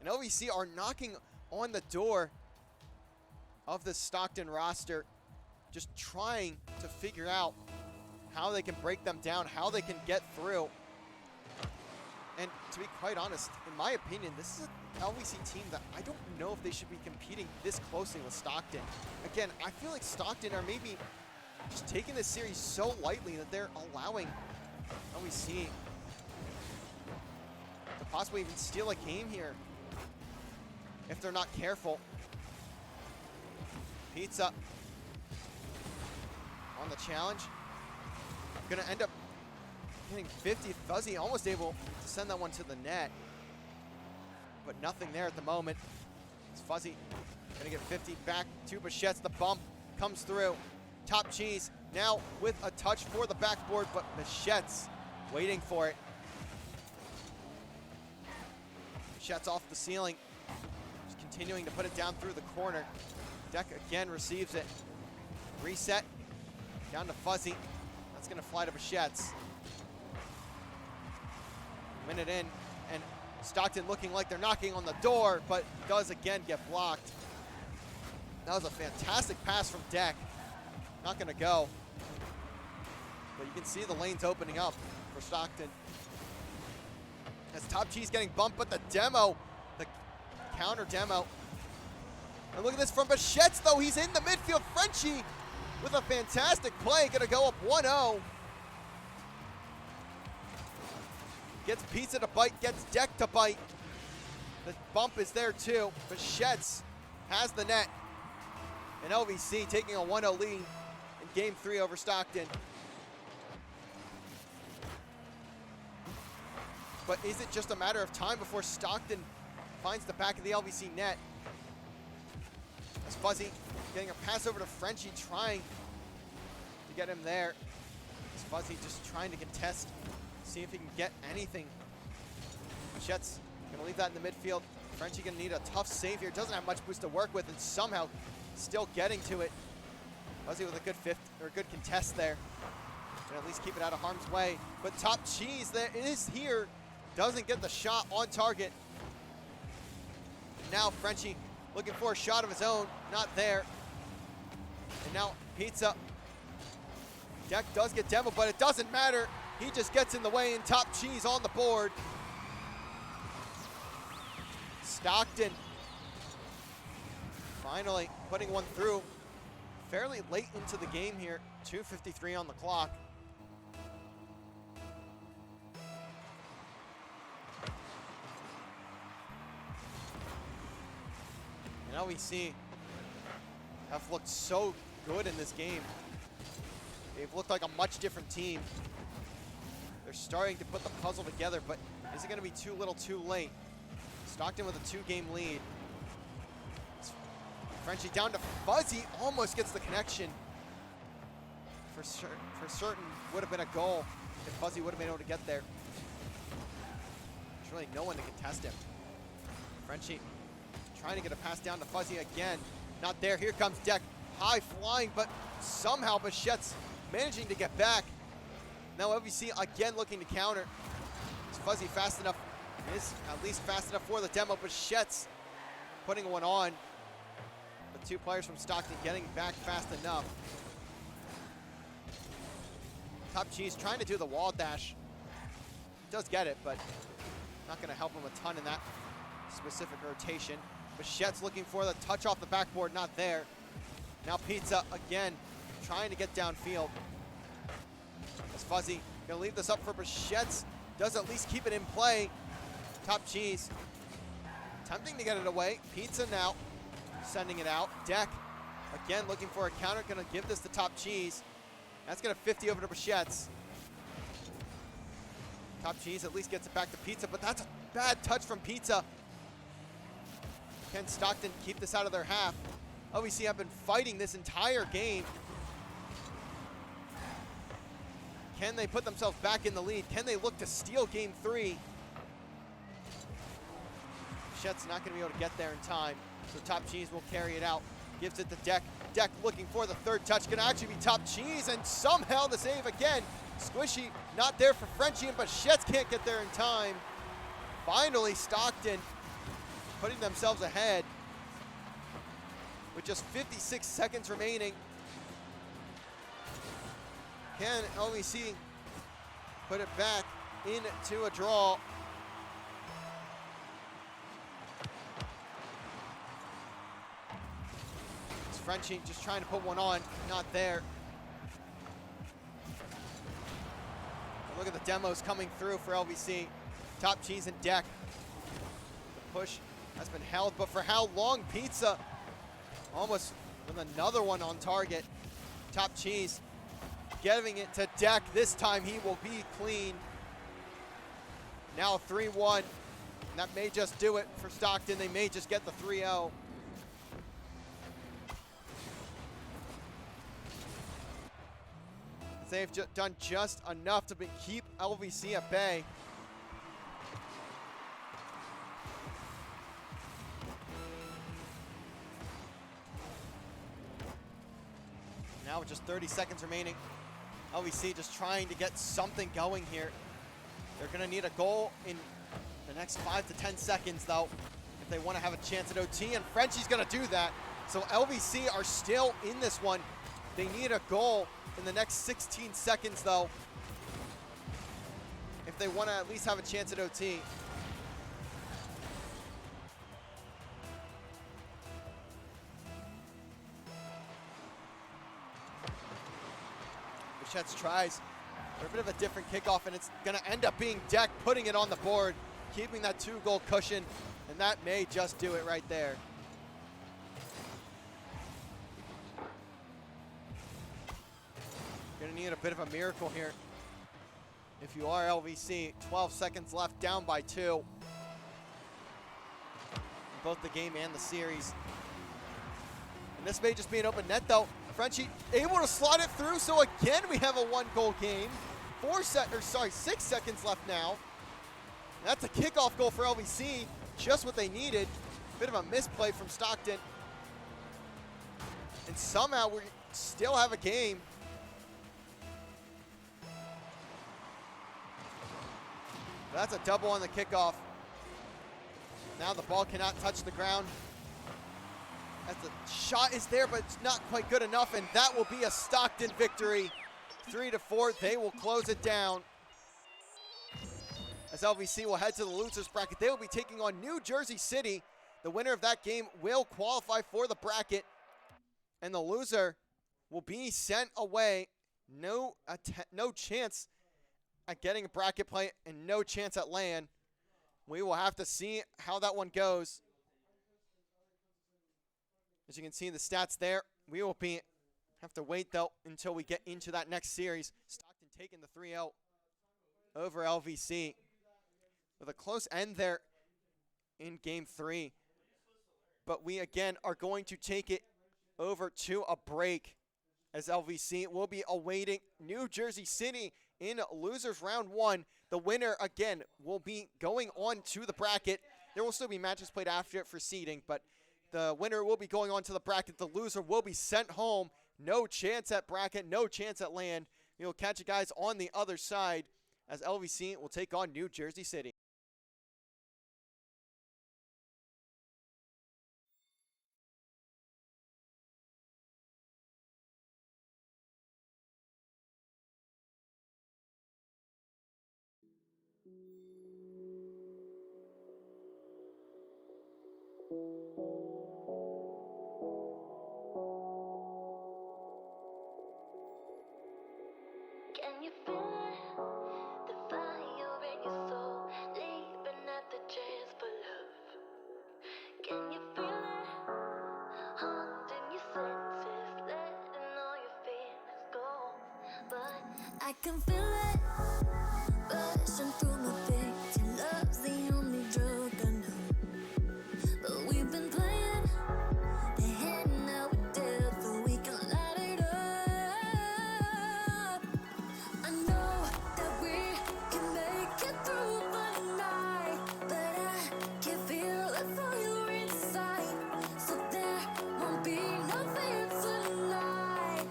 And LVC are knocking on the door of this Stockton roster, just trying to figure out how they can break them down, how they can get through. And to be quite honest, in my opinion, this is an LVC team that I don't know if they should be competing this closely with Stockton. Again, I feel like Stockton are maybe just taking this series so lightly that they're allowing LVC to possibly even steal a game here if they're not careful. Pizza on the challenge. Gonna end up getting 50. Fuzzy almost able to send that one to the net, but nothing there at the moment. It's Fuzzy gonna get 50 back to Bichette's. The bump comes through. Top Cheese now with a touch for the backboard, but Bichette's waiting for it. Bichette's off the ceiling, just continuing to put it down through the corner. Deck again receives it. Reset down to Fuzzy. That's gonna fly to Bichette's. Minute in, and Stockton looking like they're knocking on the door, but does again get blocked. That was a fantastic pass from Deck. Not gonna go. But you can see the lanes opening up for Stockton. As Top Cheese getting bumped, but the demo, the counter demo. And look at this from Bichette's, though. He's in the midfield. Frenchie with a fantastic play, gonna go up 1-0. Gets Pizza to bite, gets Deck to bite. The bump is there too. Bichette's has the net. And LVC taking a 1-0 lead in game 3 over Stockton. But is it just a matter of time before Stockton finds the back of the LVC net? As Fuzzy getting a pass over to Frenchie, trying to get him there. As Fuzzy just trying to contest, see if he can get anything. Bichette's gonna leave that in the midfield. Frenchie gonna need a tough save here. Doesn't have much boost to work with, and somehow still getting to it. Fuzzy with a good good contest there. And at least keep it out of harm's way. But Top Cheese there is here. Doesn't get the shot on target. Now Frenchie looking for a shot of his own, not there. And now Pizza. Deck does get demoed, but it doesn't matter. He just gets in the way, and Top Cheese on the board. Stockton finally putting one through fairly late into the game here. 2:53 on the clock. And LVC have looked so good in this game. They've looked like a much different team. They're starting to put the puzzle together, but is it going to be too little too late? Stockton with a 2-game lead. Frenchie down to Fuzzy, almost gets the connection. For certain, would have been a goal if Fuzzy would have been able to get there. There's really no one to contest him. Frenchie trying to get a pass down to Fuzzy again. Not there, here comes Deck. High flying, but somehow Bichette's managing to get back. Now LVC again looking to counter. Is Fuzzy fast enough? Is at least fast enough for the demo. Bichette's putting one on. The two players from Stockton getting back fast enough. Top Cheese trying to do the wall dash. Does get it, but not going to help him a ton in that specific rotation. Bichette's looking for the touch off the backboard, not there. Now Pizza again trying to get downfield. As Fuzzy gonna leave this up for Bichette's. Does at least keep it in play. Top Cheese attempting to get it away. Pizza now sending it out. Deck again looking for a counter. Gonna give this to Top Cheese. That's gonna 50 over to Bichette's. Top Cheese at least gets it back to Pizza, but that's a bad touch from Pizza. Can Stockton keep this out of their half? LVC have been fighting this entire game. Can they put themselves back in the lead? Can they look to steal game 3? Chet's not going to be able to get there in time, so Top Cheese will carry it out. Gives it to Deck. Deck looking for the third touch. Going to actually be Top Cheese, and somehow the save again. Squishy not there for Frenchie, but Chet's can't get there in time. Finally, Stockton putting themselves ahead with just 56 seconds remaining. Can LVC put it back into a draw? It's Frenchie just trying to put one on, not there. And look at the demos coming through for LVC. Top Cheese and Deck. The push has been held, but for how long? Pizza almost with another one on target. Top Cheese giving it to Deck. This time he will be clean. Now 3-1. That may just do it for Stockton. They may just get the 3-0. They've done just enough to keep LVC at bay. Now with just 30 seconds remaining, LVC just trying to get something going here. They're gonna need a goal in the next 5 to 10 seconds though, if they wanna have a chance at OT, and Frenchie's gonna do that. So LVC are still in this one. They need a goal in the next 16 seconds though, if they wanna at least have a chance at OT. Bichette's tries for a bit of a different kickoff, and it's gonna end up being Deck putting it on the board, keeping that 2-goal cushion, and that may just do it right there. Gonna need a bit of a miracle here if you are LVC. 12 seconds left, down by 2. In both the game and the series. And this may just be an open net though. Frenchie able to slot it through, so again we have a 1-goal game. 6 seconds left now. That's a kickoff goal for LVC, just what they needed. Bit of a misplay from Stockton. And somehow we still have a game. That's a double on the kickoff. Now the ball cannot touch the ground. As the shot is there, but it's not quite good enough, and that will be a Stockton victory. 3-4, they will close it down. As LVC will head to the losers bracket, they will be taking on New Jersey City. The winner of that game will qualify for the bracket, and the loser will be sent away. No chance at getting a bracket play and no chance at LAN. We will have to see how that one goes. As you can see the stats there, we will have to wait though until we get into that next series. Stockton taking the 3-0 over LVC with a close end there in game 3. But we again are going to take it over to a break, as LVC will be awaiting New Jersey City in losers round 1. The winner again will be going on to the bracket. There will still be matches played after it for seeding, but the winner will be going on to the bracket. The loser will be sent home. No chance at bracket, no chance at LAN. We will catch you guys on the other side as LVC will take on New Jersey City. Can you feel it? The fire in your soul, leaping at the chance for love. Can you feel it? Haunting your senses, letting all your feelings go. But I can feel it rushing through my veins. Your love's the only drug I know. But we've been playing the hand now we're dead, so we can light it up. I know that we can make it through the night, but I can feel the fire inside, so there won't be no fear tonight.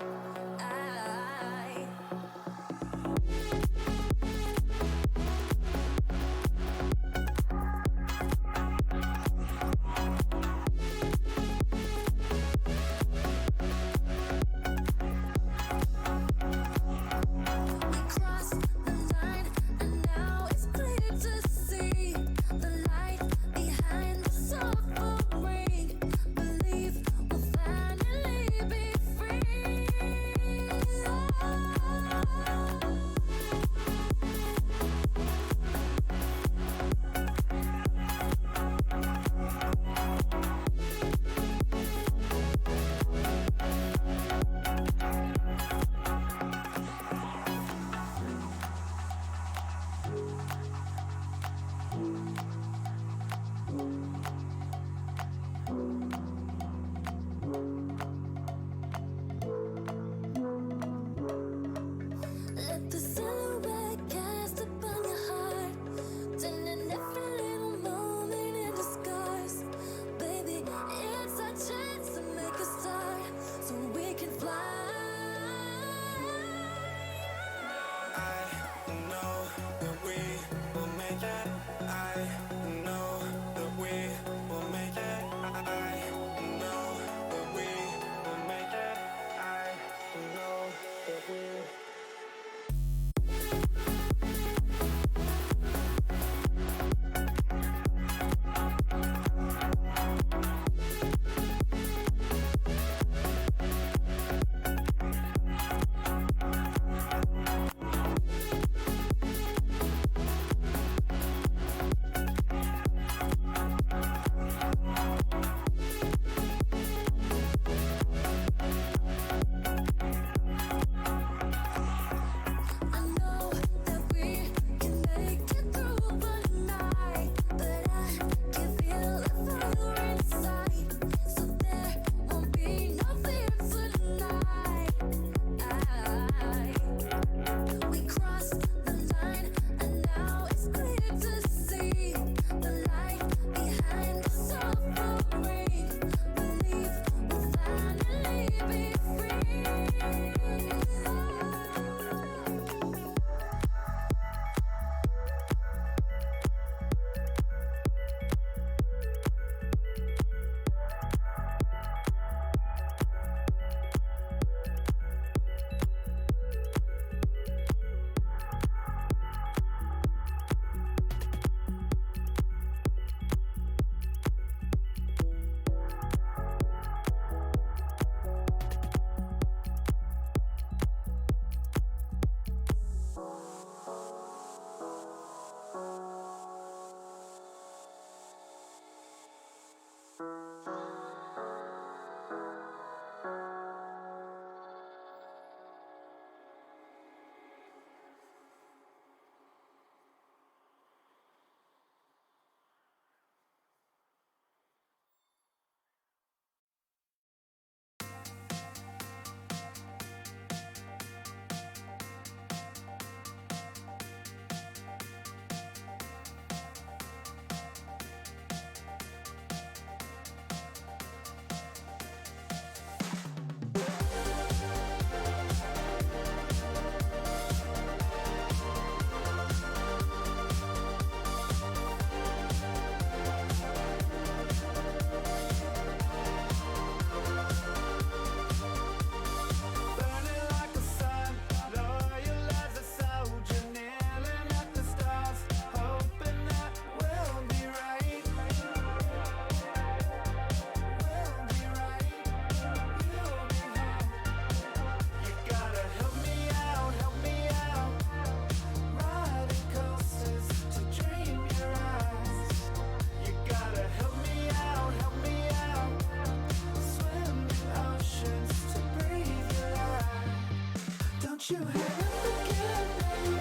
Don't you hang up again, baby.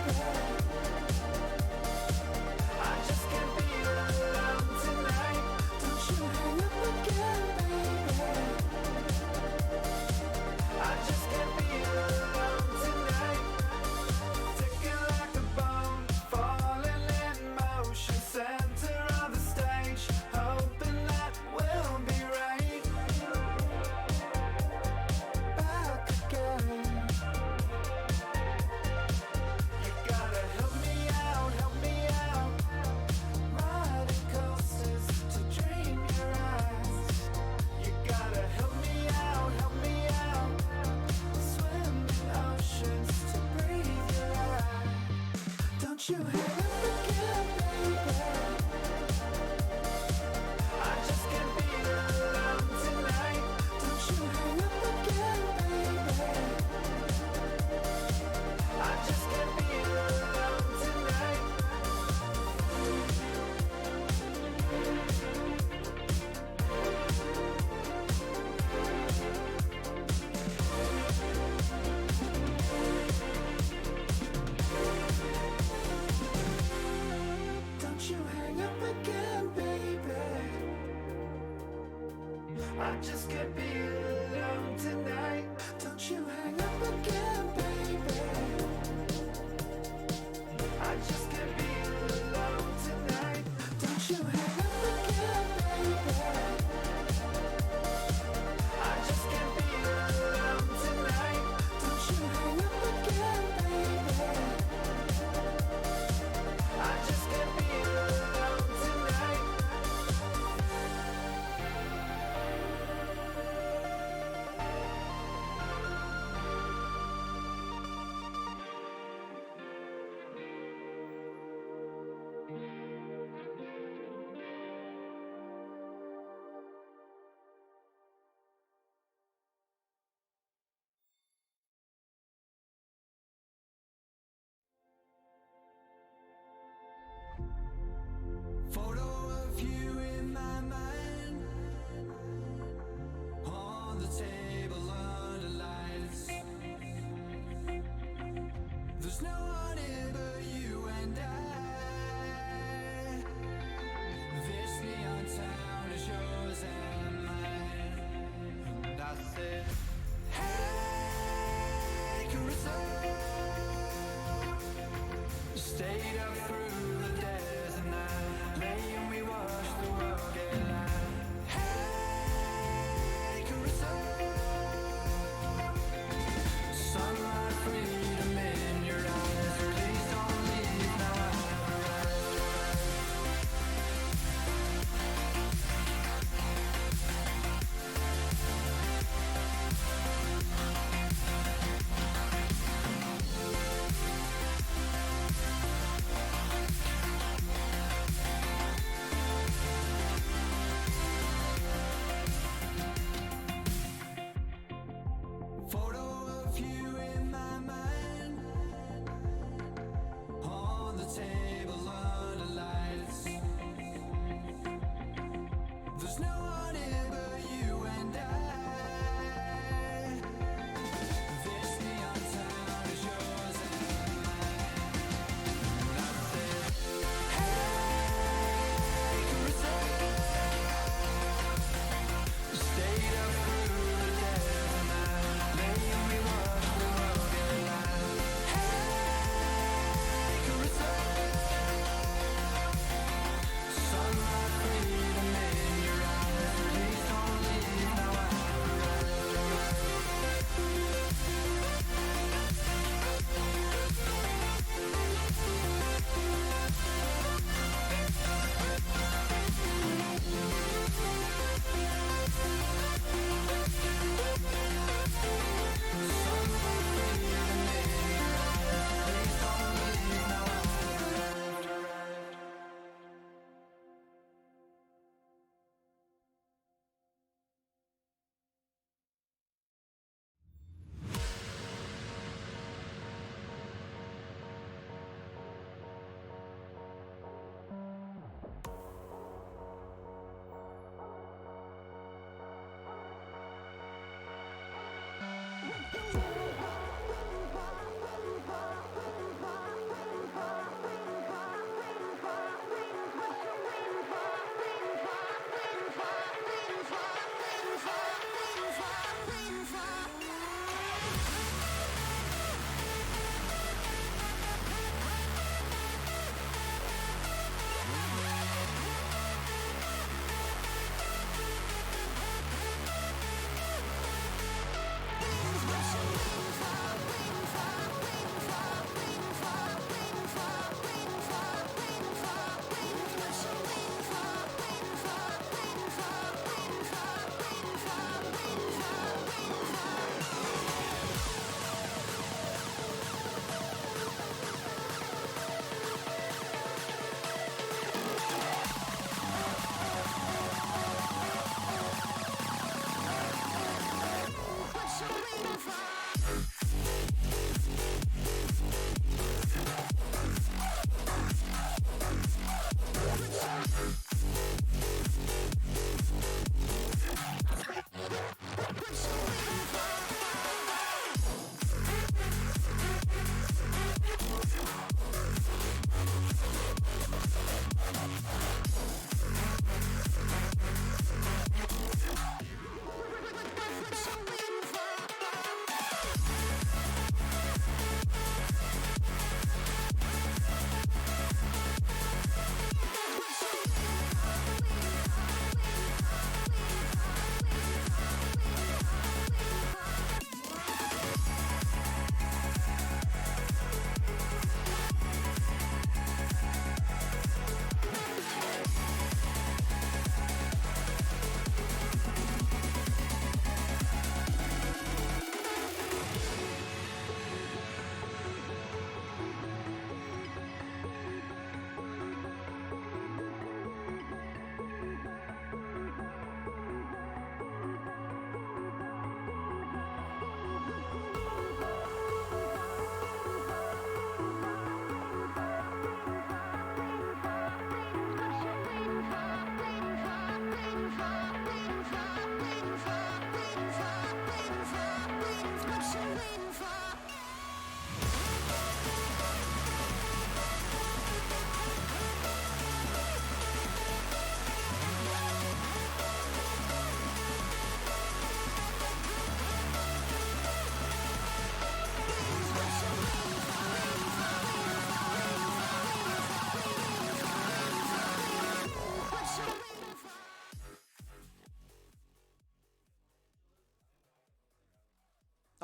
I just can't be alone tonight. Don't you hang up again, baby. I just can't be alone tonight. Ticking like a bomb, falling in motion, center of the stage, hoping that we'll be right. Back again. You gotta help me out, help me out. Riding coasters to dream your eyes. You gotta help me out, help me out. Swim in oceans to breathe your air. Don't you hang up again, baby. I just can't be alone tonight. Don't you hang up again, baby. I just can't be alone tonight. Don't you hang up again, baby. I just can't be alone tonight. Don't you hang up again, baby. I just can't be alone tonight. Don't you hang up again, baby. I just can't be alone tonight. Don't you hang up again, baby. I just can't be alone tonight. Photo of you in my mind, on the table under lights. There's no one here but you and I. This neon town is yours and mine. And I said, hey, Carissa. Stayed up through the days and night, lay and we watched the world get light. Hey, Carissa. Sunlight, freedom in your eyes. Please don't leave now.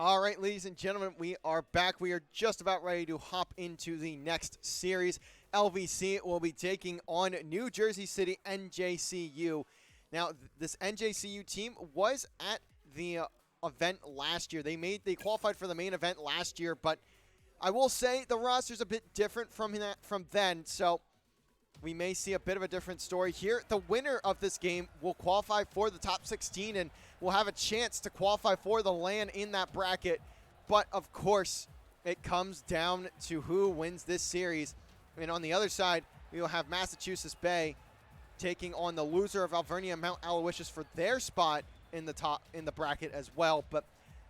All right, ladies and gentlemen, we are back. We are just about ready to hop into the next series. LVC will be taking on New Jersey City NJCU. Now, this NJCU team was at the event last year. They qualified for the main event last year, but I will say the roster's a bit different from then, so we may see a bit of a different story here. The winner of this game will qualify for the top 16 and will have a chance to qualify for the LAN in that bracket. But, of course, it comes down to who wins this series. And on the other side, we will have Massachusetts Bay taking on the loser of Alvernia and Mount Aloysius for their spot in the bracket as well. But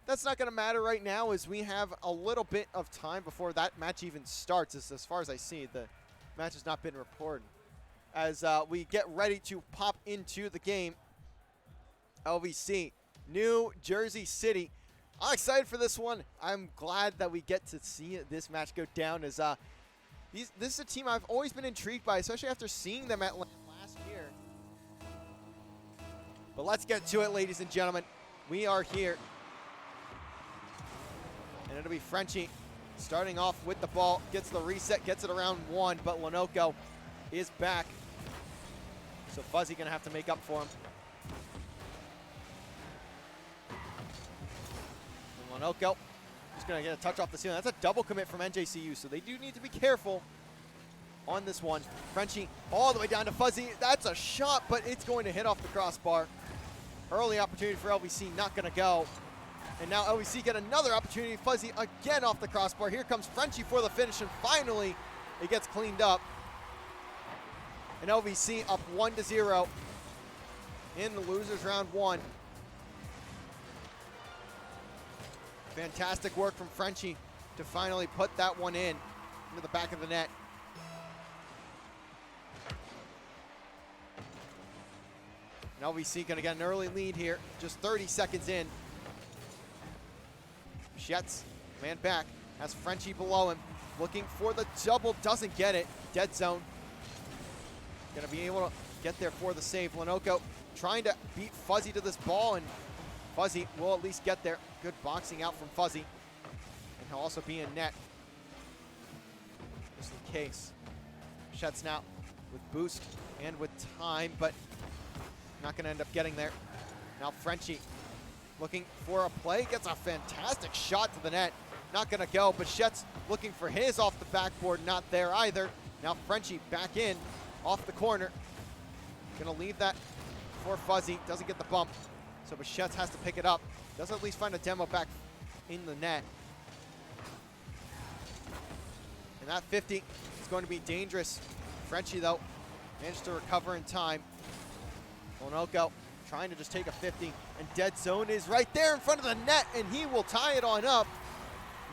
that's not going to matter right now, as we have a little bit of time before that match even starts. As far as I see, the match has not been reported. As we get ready to pop into the game, LVC, New Jersey City. I'm excited for this one. I'm glad that we get to see this match go down, as this is a team I've always been intrigued by, especially after seeing them at last year. But let's get to it, ladies and gentlemen. We are here. And it'll be Frenchie starting off with the ball, gets the reset, gets it around one, but Lenoco is back. So Fuzzy gonna have to make up for him. And Lenoco just gonna get a touch off the ceiling. That's a double commit from NJCU, so they do need to be careful on this one. Frenchie all the way down to Fuzzy. That's a shot, but it's going to hit off the crossbar. Early opportunity for LVC, not gonna go. And now LVC get another opportunity. Fuzzy again off the crossbar. Here comes Frenchie for the finish, and finally it gets cleaned up. And LVC up 1-0 in the losers round one. Fantastic work from Frenchie to finally put that one into the back of the net. And LVC gonna get an early lead here, just 30 seconds in. Schetz, man back, has Frenchie below him, looking for the double, doesn't get it. Dead zone. Gonna be able to get there for the save. Lenoco trying to beat Fuzzy to this ball, and Fuzzy will at least get there. Good boxing out from Fuzzy. And he'll also be in net, just in case. Schetz now with boost and with time, but not gonna end up getting there. Now Frenchie looking for a play, gets a fantastic shot to the net. Not gonna go, but Schetz looking for his off the backboard, not there either. Now Frenchie back in, off the corner. Gonna leave that for Fuzzy, doesn't get the bump. So Schetz has to pick it up. Does at least find a demo back in the net. And that 50 is going to be dangerous. Frenchie though, managed to recover in time. Lenoco trying to just take a 50, and dead zone is right there in front of the net, and he will tie it on up.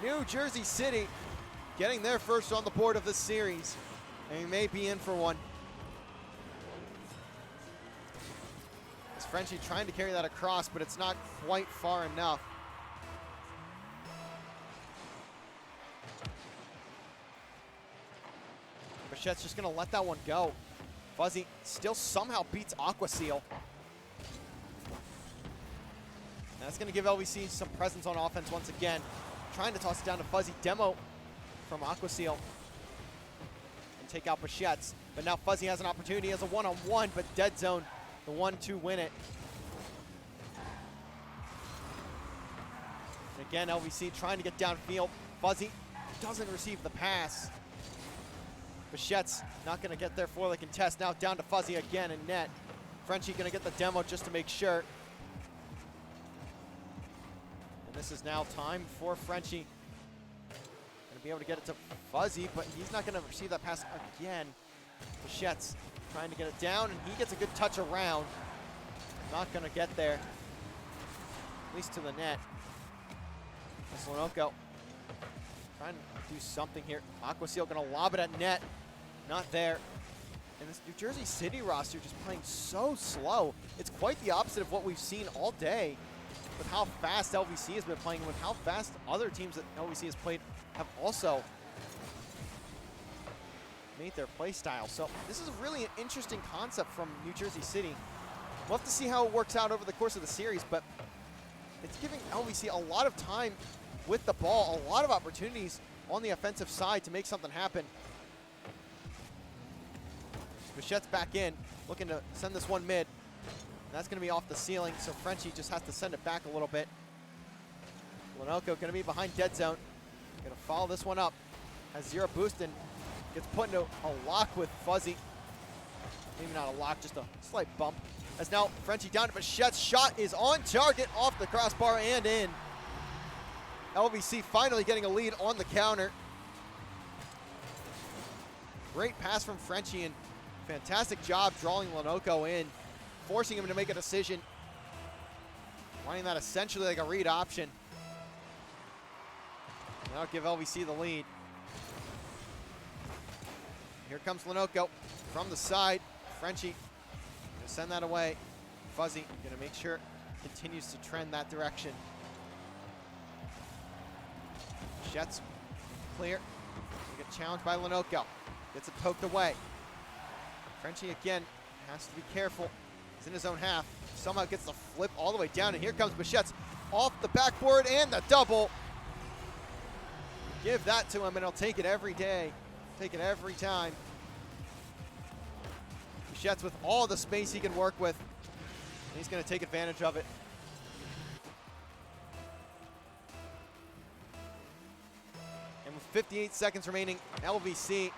New Jersey City getting their first on the board of this series, and he may be in for one. As Frenchie trying to carry that across, but it's not quite far enough. Bichette's just gonna let that one go. Fuzzy still somehow beats Aquaseal. That's going to give LVC some presence on offense once again. Trying to toss it down to Fuzzy. Demo from Aquaseal. And take out Bichette's. But now Fuzzy has an opportunity as a one-on-one, but dead zone, the one to win it. And again, LVC trying to get downfield. Fuzzy doesn't receive the pass. Bichette's not going to get there for the contest. Now down to Fuzzy again in net. Frenchie going to get the demo just to make sure. This is now time for Frenchie. Gonna be able to get it to Fuzzy, but he's not gonna receive that pass again. Bichette's trying to get it down, and he gets a good touch around. Not gonna get there, at least to the net. Lenoco trying to do something here. Aquaseal gonna lob it at net, not there. And this New Jersey City roster just playing so slow. It's quite the opposite of what we've seen all day, with how fast LVC has been playing, with how fast other teams that LVC has played have also made their play style. So this is really an interesting concept from New Jersey City. We'll have to see how it works out over the course of the series, but it's giving LVC a lot of time with the ball, a lot of opportunities on the offensive side to make something happen. Bichette's back in, looking to send this one mid. That's going to be off the ceiling, so Frenchie just has to send it back a little bit. Lenoco going to be behind dead zone. Going to follow this one up. Has 0 boost and gets put into a lock with Fuzzy. Maybe not a lock, just a slight bump. As now Frenchie down to Bichette's shot is on target, off the crossbar and in. LVC finally getting a lead on the counter. Great pass from Frenchie and fantastic job drawing Lenoco in, forcing him to make a decision. Running that essentially like a read option. That'll give LVC the lead. Here comes Lenoco from the side. Frenchie gonna send that away. Fuzzy gonna make sure continues to trend that direction. Jets clear. They get challenged by Lenoco. Gets it poked away. Frenchie again has to be careful. He's in his own half. Somehow gets the flip all the way down, and here comes Bichette's off the backboard and the double. Give that to him, and he'll take it every day. Take it every time. Bichette's with all the space he can work with. And he's going to take advantage of it. And with 58 seconds remaining, LVC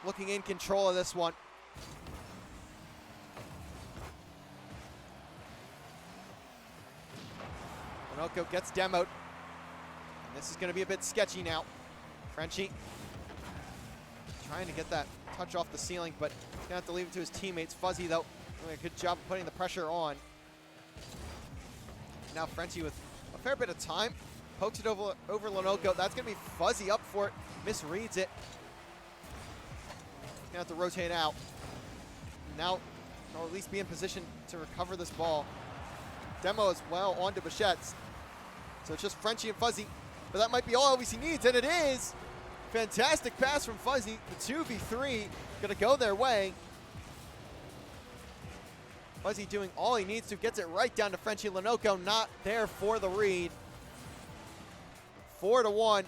looking in control of this one. Lenoco gets demoed. And this is going to be a bit sketchy now. Frenchie trying to get that touch off the ceiling, but he's going to have to leave it to his teammates. Fuzzy, though, doing a good job of putting the pressure on. Now Frenchie with a fair bit of time. Pokes it over Lenoco. That's going to be Fuzzy up for it. Misreads it. He's going to have to rotate out. Now, he'll at least be in position to recover this ball. Demo as well onto Bichette's. So it's just Frenchie and Fuzzy. But that might be all LVC needs, and it is. Fantastic pass from Fuzzy. The 2v3 going to go their way. Fuzzy doing all he needs to. Gets it right down to Frenchie. Lenoco not there for the read. 4-1.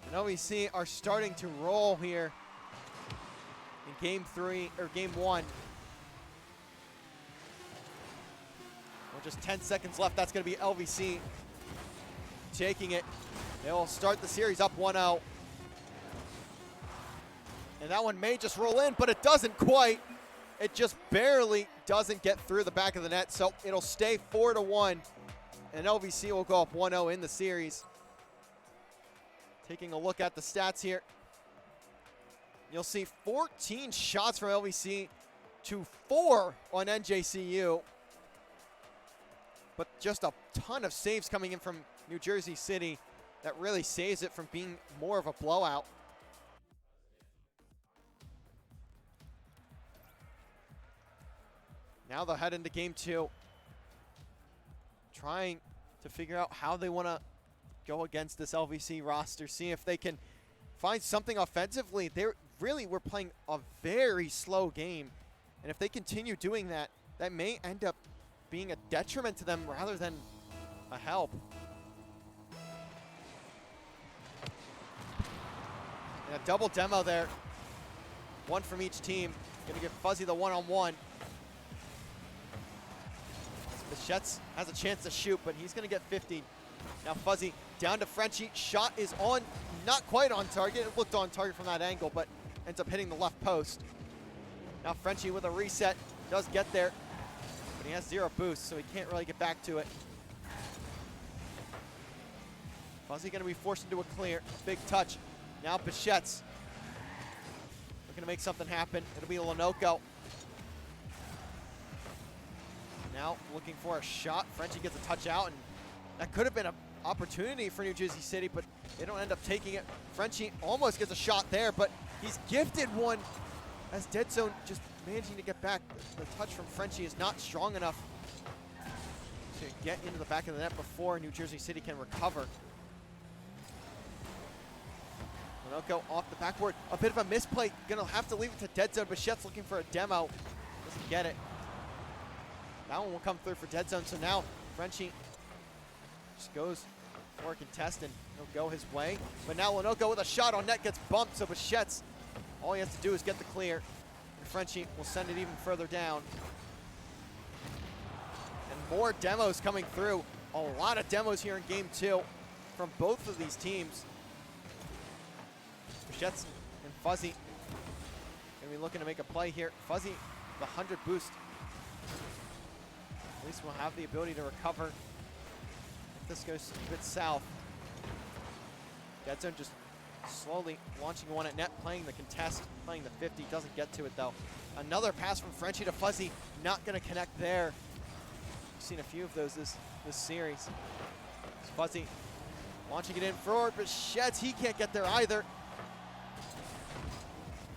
And LVC are starting to roll here in game 3, or game 1. With just 10 seconds left, that's going to be LVC taking it. They'll start the series up 1-0. And that one may just roll in, but it doesn't quite. It just barely doesn't get through the back of the net, so it'll stay 4-1. And LVC will go up 1-0 in the series. Taking a look at the stats here. You'll see 14 shots from LVC to 4 on NJCU. But just a ton of saves coming in from New Jersey City that really saves it from being more of a blowout. Now they'll head into game 2. Trying to figure out how they want to go against this LVC roster, see if they can find something offensively. They really were playing a very slow game. And if they continue doing that, that may end up being a detriment to them rather than a help. And a double demo there. One from each team. Gonna give Fuzzy the one-on-one. Bichette's has a chance to shoot, but he's gonna get 50. Now Fuzzy down to Frenchie. Shot is on, not quite on target. It looked on target from that angle, but ends up hitting the left post. Now Frenchie with a reset, does get there, but he has 0 boost, so he can't really get back to it. Fuzzy gonna be forced into a clear, big touch. Now Bichette's looking to make something happen. It'll be Lenoco. Now looking for a shot. Frenchie gets a touch out, and that could have been an opportunity for New Jersey City, but they don't end up taking it. Frenchie almost gets a shot there, but he's gifted one as Dead Zone just managing to get back. The touch from Frenchie is not strong enough to get into the back of the net before New Jersey City can recover. Lenoco off the backboard. A bit of a misplay. Gonna have to leave it to Dead Zone. Bichette's looking for a demo. Doesn't get it. That one will come through for Dead Zone. So now Frenchie just goes for a contest and he'll go his way. But now Lenoco with a shot on net gets bumped. So Bichettes, all he has to do is get the clear. And Frenchie will send it even further down. And more demos coming through. A lot of demos here in game 2 from both of these teams. Bichettes and Fuzzy gonna be looking to make a play here. Fuzzy, the 100 boost. At least we'll have the ability to recover if this goes a bit south. Dead Zone just slowly launching one at net, playing the contest, playing the 50. Doesn't get to it though. Another pass from Frenchie to Fuzzy. Not gonna connect there. We've seen a few of those this series. It's Fuzzy launching it in for Bichettes. He can't get there either.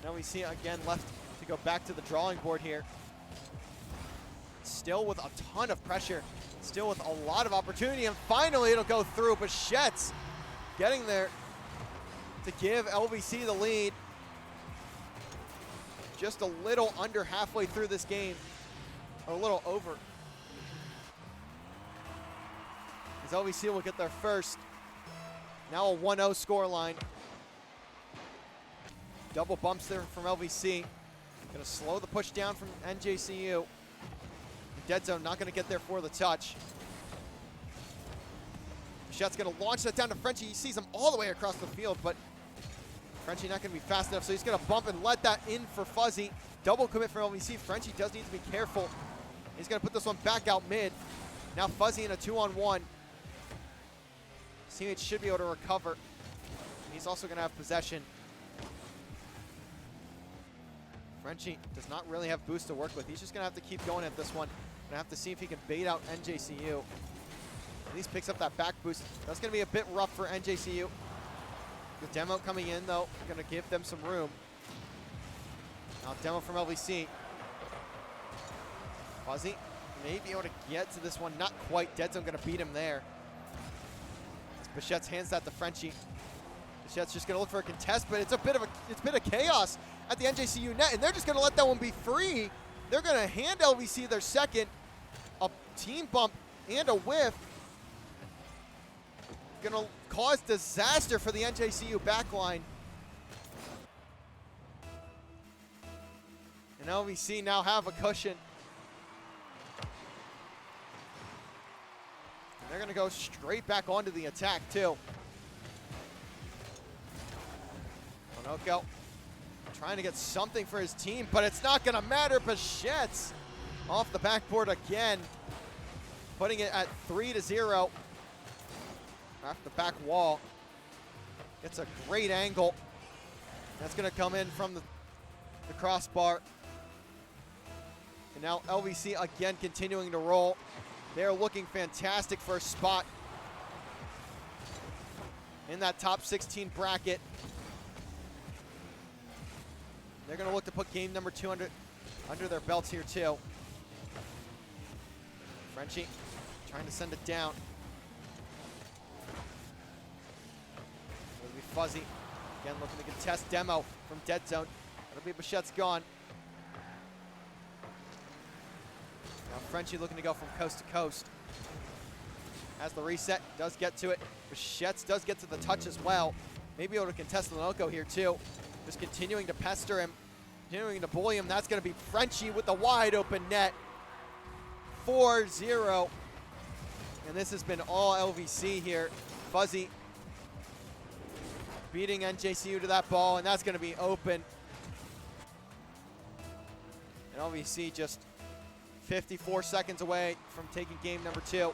Now we see again left to go back to the drawing board here. Still with a ton of pressure, still with a lot of opportunity, and finally it'll go through. Bichettes getting there to give LVC the lead. Just a little under halfway through this game, or a little over. As LVC will get their first. Now a 1-0 scoreline. Double bumps there from LVC. Gonna slow the push down from NJCU. Dead Zone not gonna get there for the touch. Bichette's gonna launch that down to Frenchie. He sees him all the way across the field, but Frenchie not gonna be fast enough, so he's gonna bump and let that in for Fuzzy. Double commit from LVC. Frenchie does need to be careful. He's gonna put this one back out mid. Now Fuzzy in a 2-on-1. Teammates should be able to recover. He's also gonna have possession. Frenchie does not really have boost to work with. He's just gonna have to keep going at this one. Gonna have to see if he can bait out NJCU. At least picks up that back boost. That's gonna be a bit rough for NJCU. The demo coming in though, gonna give them some room. Now demo from LVC. Fuzzy may be able to get to this one, not quite. Dead Zone gonna beat him there. As Bichettes hands that to Frenchie. Bichette's just gonna look for a contest, but it's a bit of chaos at the NJCU net, and they're just gonna let that one be free. They're gonna hand LVC their second. A team bump and a whiff. Gonna cause disaster for the NJCU backline. And LVC now have a cushion. And they're gonna go straight back onto the attack too. Lenoco trying to get something for his team, but it's not gonna matter. Bichettes off the backboard again, putting it at 3-0. Off the back wall. It's a great angle. That's gonna come in from the crossbar. And now LVC again continuing to roll. They're looking fantastic for a spot in that top 16 bracket. They're gonna look to put game number 2 under their belts here too. Frenchie trying to send it down. It'll be Fuzzy. Again looking to contest demo from Dead Zone. That'll be Bichette's gone. Now Frenchie looking to go from coast to coast. Has the reset, does get to it. Bichette's does get to the touch as well. Maybe able to contest Lenoco here too. Just continuing to pester him, continuing to bully him. That's gonna be Frenchie with the wide open net. 4-0. And this has been all LVC here. Fuzzy beating NJCU to that ball, and that's gonna be open. And LVC just 54 seconds away from taking game number 2.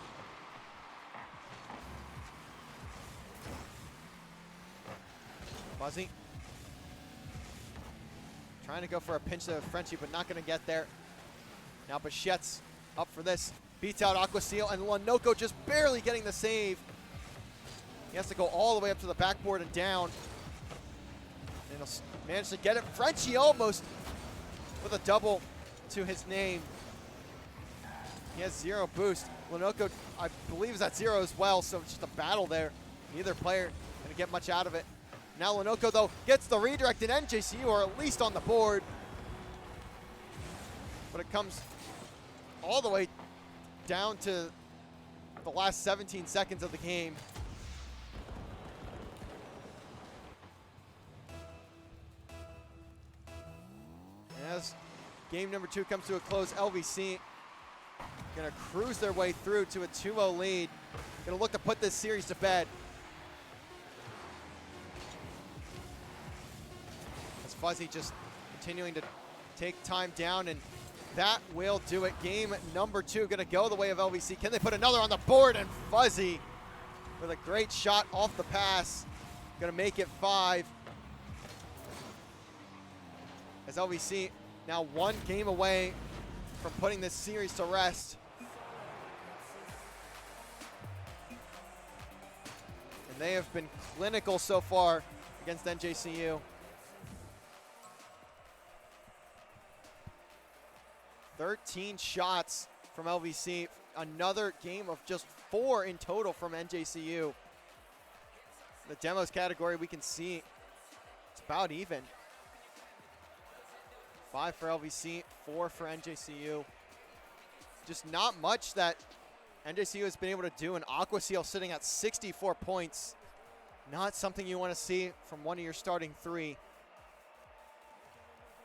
Fuzzy trying to go for a pinch to Frenchie, but not going to get there. Now Bichette's up for this. Beats out Aquaseal, and Lenoco just barely getting the save. He has to go all the way up to the backboard and down. And he'll manage to get it. Frenchie almost with a double to his name. He has 0 boost. Lenoco, I believe, is at 0 as well, so it's just a battle there. Neither player going to get much out of it. Now Lenoco, though, gets the redirect, and NJCU are at least on the board. But it comes all the way down to the last 17 seconds of the game. As game number 2 comes to a close, LVC gonna cruise their way through to a 2-0 lead. Gonna look to put this series to bed. As Fuzzy just continuing to take time down, and that will do it. Game number 2 gonna go the way of LVC. Can they put another on the board? And Fuzzy with a great shot off the pass. Gonna make it 5. As LVC now 1 game away from putting this series to rest. And they have been clinical so far against NJCU. 13 shots from LVC. Another game of just 4 in total from NJCU. The demos category, we can see it's about even. 5 for LVC, 4 for NJCU. Just not much that NJCU has been able to do. And Aqua Seal sitting at 64 points. Not something you want to see from one of your starting 3.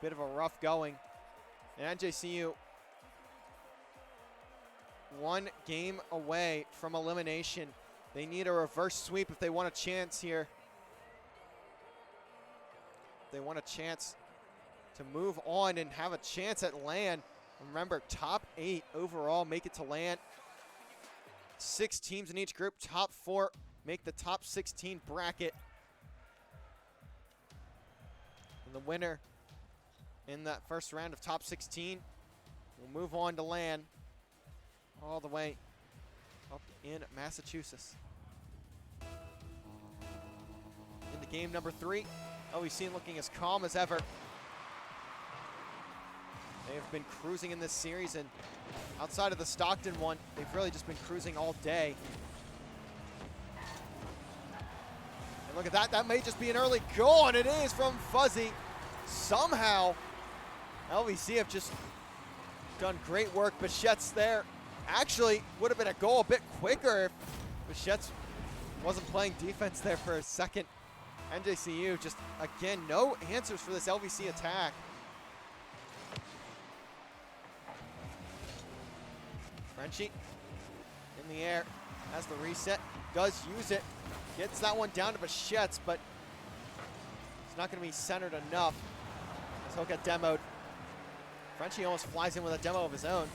Bit of a rough going. And NJCU 1 game away from elimination. They need a reverse sweep if they want a chance here. They want a chance to move on and have a chance at LAN. Remember, top 8 overall make it to LAN. 6 teams in each group. Top 4 make the top 16 bracket. And the winner in that first round of top 16 will move on to LAN all the way up in Massachusetts. In the game number 3, LVC looking as calm as ever. They have been cruising in this series, and outside of the Stockton one, they've really just been cruising all day. And look at that, that may just be an early goal, and it is from Fuzzy. Somehow, LVC have just done great work. Bichette's there. Actually, would have been a goal a bit quicker if Bichette wasn't playing defense there for a second. NJCU just, again, no answers for this LVC attack. Frenchie in the air, has the reset, does use it, gets that one down to Bichette, but it's not going to be centered enough, as he'll get demoed. Frenchie almost flies in with a demo of his own.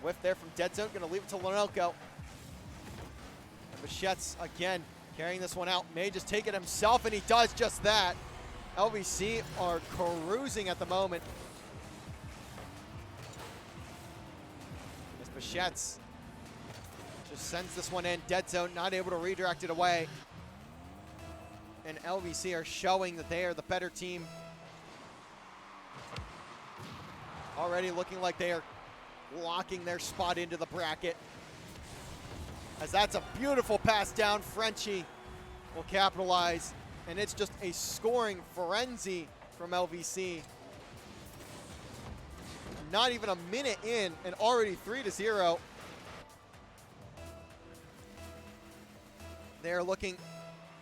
Whiff there from dead zone, going to leave it to Lenoco. And Bichette's again carrying this one out, may just take it himself, and he does just that. LVC are cruising at the moment. Bichette's just sends this one in, dead zone, not able to redirect it away. And LVC are showing that they are the better team. Already looking like they are locking their spot into the bracket. As that's a beautiful pass down, Frenchie will capitalize. And it's just a scoring frenzy from LVC. Not even a minute in, and already 3-0. They're looking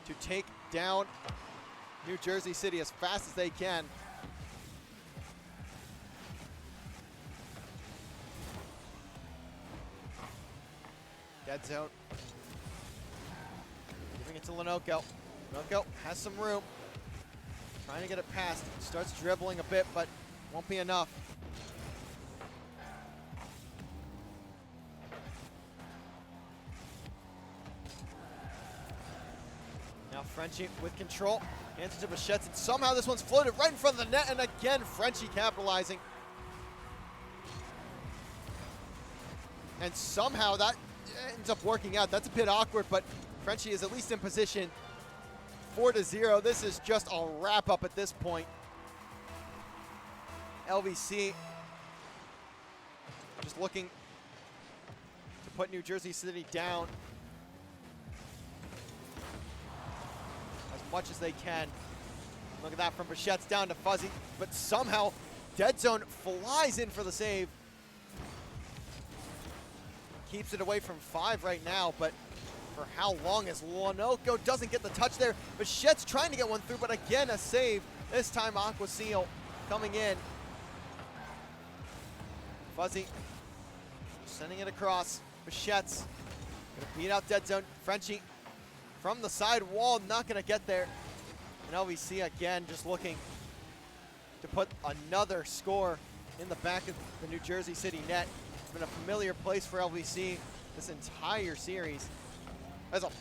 to take down New Jersey City as fast as they can. Dead zone. Giving it to Lenoco. Lenoco has some room. Trying to get it past. Starts dribbling a bit, but won't be enough. Now Frenchie with control, hands it to Bichette, and somehow this one's floated right in front of the net, and again, Frenchie capitalizing. And somehow that ends up working out. That's a bit awkward, but Frenchie is at least in position. 4-0, this is just a wrap up at this point. LVC just looking to put New Jersey City down as much as they can. Look at that from Bichette's down to Fuzzy, but somehow Dead Zone flies in for the save. keeps it away from 5 right now, but for how long as Lonoko doesn't get the touch there. Bichette's trying to get one through, but again, a save. This time, Aqua Seal coming in. Fuzzy sending it across. Bichette's gonna beat out Dead Zone. Frenchie from the side wall, not gonna get there. And LVC again just looking to put another score in the back of the New Jersey City net. It's been a familiar place for LVC this entire series. There's a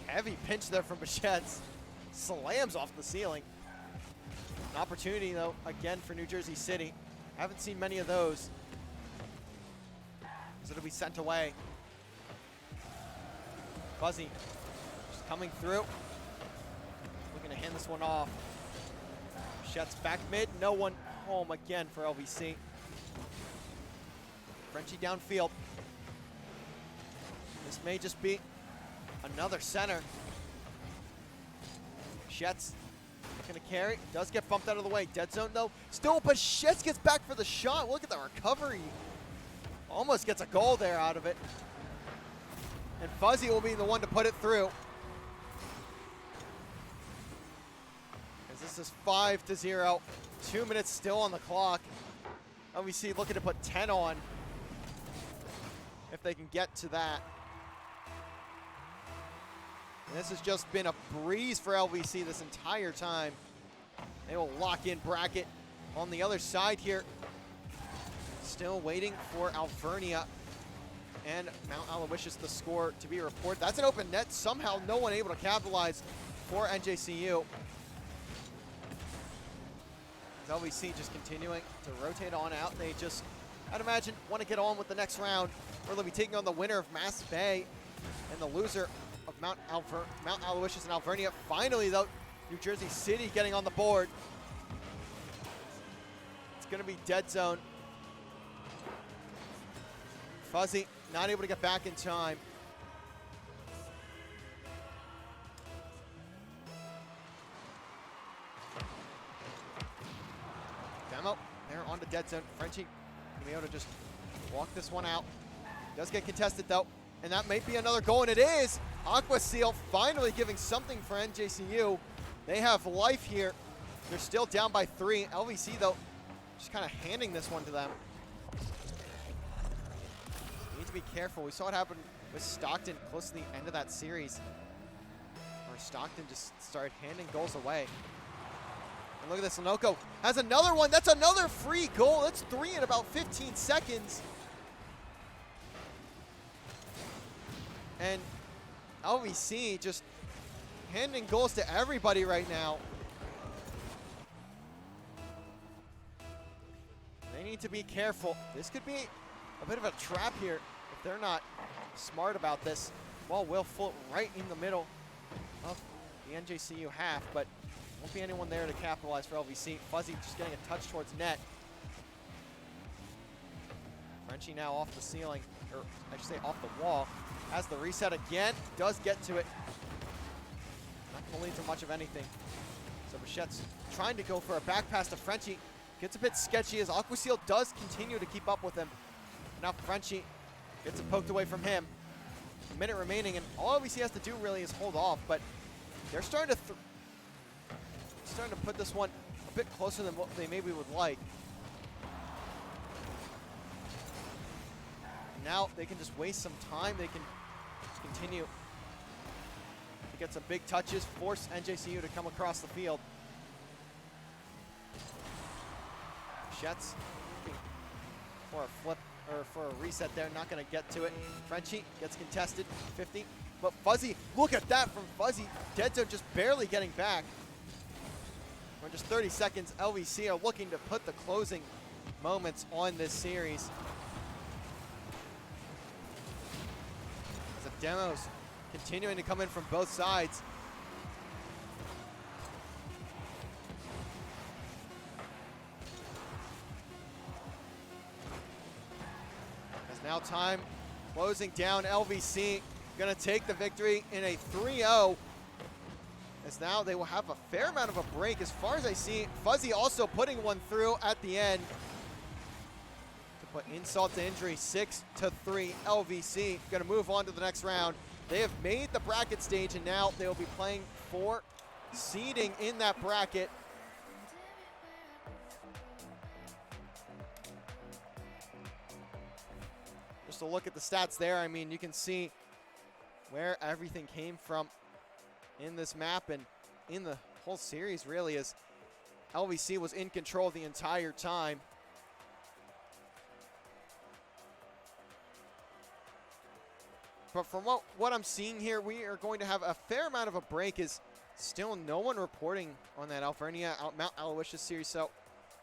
heavy pinch there from Bichette's. Slams off the ceiling. An opportunity, though, again for New Jersey City. Haven't seen many of those. So it'll be sent away. Fuzzy just coming through. Looking to hand this one off. Bichette's back mid. No one home again for LVC. Frenchie downfield. This may just be another center. Bichette's looking to carry. Does get bumped out of the way. Dead Zone, though. Still, Bichette's gets back for the shot. Look at the recovery. Almost gets a goal there out of it. And Fuzzy will be the one to put it through. As this is 5-0. 2 minutes still on the clock. LVC looking to put 10 on if they can get to that. And this has just been a breeze for LVC this entire time. They will lock in bracket on the other side here. Still waiting for Alvernia and Mount Aloysius the score to be reported. That's an open net. Somehow no one able to capitalize for NJCU. LVC just continuing to rotate on out. They just, I'd imagine, want to get on with the next round, where they'll be taking on the winner of Mass Bay and the loser of Mount Aloysius and Alvernia. Finally, though, New Jersey City getting on the board. It's going to be Dead Zone. Fuzzy not able to get back in time. Demo there on the Dead Zone. Frenchie gonna be able to just walk this one out. Does get contested though, and that may be another goal, and it is. Aqua Seal finally giving something for NJCU. They have life here. They're still down by 3. LVC though, just kind of handing this one to them. Need to be careful. We saw what happened with Stockton close to the end of that series, where Stockton just started handing goals away. And look at this, Lonoko has another one. That's another free goal. That's 3 in about 15 seconds. And LVC just handing goals to everybody right now. They need to be careful. This could be a bit of a trap here if they're not smart about this. Ball will float right in the middle of the NJCU half, but won't be anyone there to capitalize for LVC. Fuzzy just getting a touch towards net. Frenchie now off the ceiling, or I should say off the wall. Has the reset again, does get to it. Not gonna lead to much of anything. So Bichette's trying to go for a back pass to Frenchie. Gets a bit sketchy as Aqua Seal does continue to keep up with him. Now Frenchie gets it poked away from him. A minute remaining, and all LVC has to do really is hold off, but they're starting to put this one a bit closer than what they maybe would like. Now they can just waste some time. They can continue to get some big touches, force NJCU to come across the field. Jets for a flip, or for a reset there, not gonna get to it. Frenchie gets contested, 50. But Fuzzy, look at that from Fuzzy. Dead Zone just barely getting back. We're just 30 seconds. LVC are looking to put the closing moments on this series. As the demos continuing to come in from both sides. As now time closing down. LVC gonna take the victory in a 3-0. As now they will have a fair amount of a break as far as I see. Fuzzy also putting one through at the end to But insult to injury, 6-3 LVC. Going to move on to the next round. They have made the bracket stage, and now they will be playing for seeding in that bracket. Just a look at the stats there. I mean, you can see where everything came from in this map and in the whole series, really, as LVC was in control the entire time. But from what I'm seeing here, we are going to have a fair amount of a break, as still no one reporting on that Alvernia Mount Aloysius series. So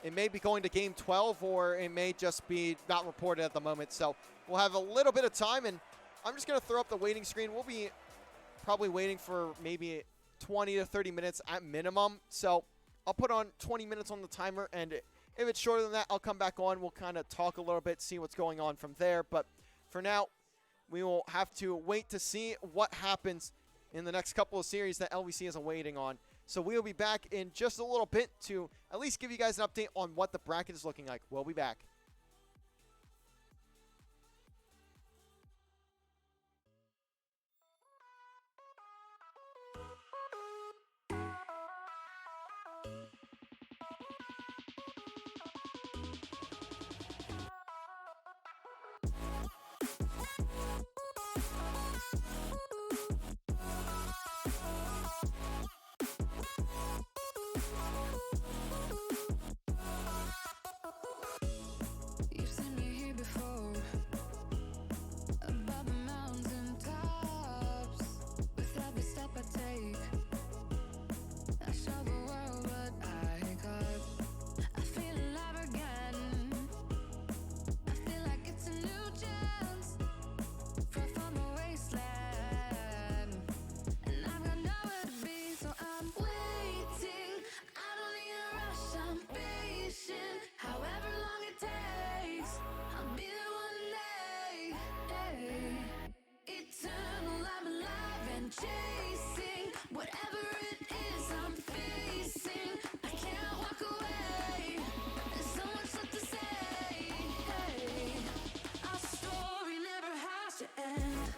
it may be going to game 12, or it may just be not reported at the moment. So we'll have a little bit of time, and I'm just going to throw up the waiting screen. We'll be probably waiting for maybe 20 to 30 minutes at minimum. So I'll put on 20 minutes on the timer, and if it's shorter than that, I'll come back on. We'll kind of talk a little bit, see what's going on from there. But for now, we will have to wait to see what happens in the next couple of series that LVC is waiting on. So we'll be back in just a little bit to at least give you guys an update on what the bracket is looking like. We'll be back. You've seen me here before, above the mountain tops. With every step I take, I show the world what I got. I feel alive again. I feel like it's a new chance, free from the wasteland, and I've got nowhere to be, so I'm waiting. I don't need a rush, I'm patient. However long it takes, I'll be there one day. Hey. Eternal, I'm alive and chasing whatever it is I'm facing. I can't walk away. There's so much left to say. Hey. Our story never has to end.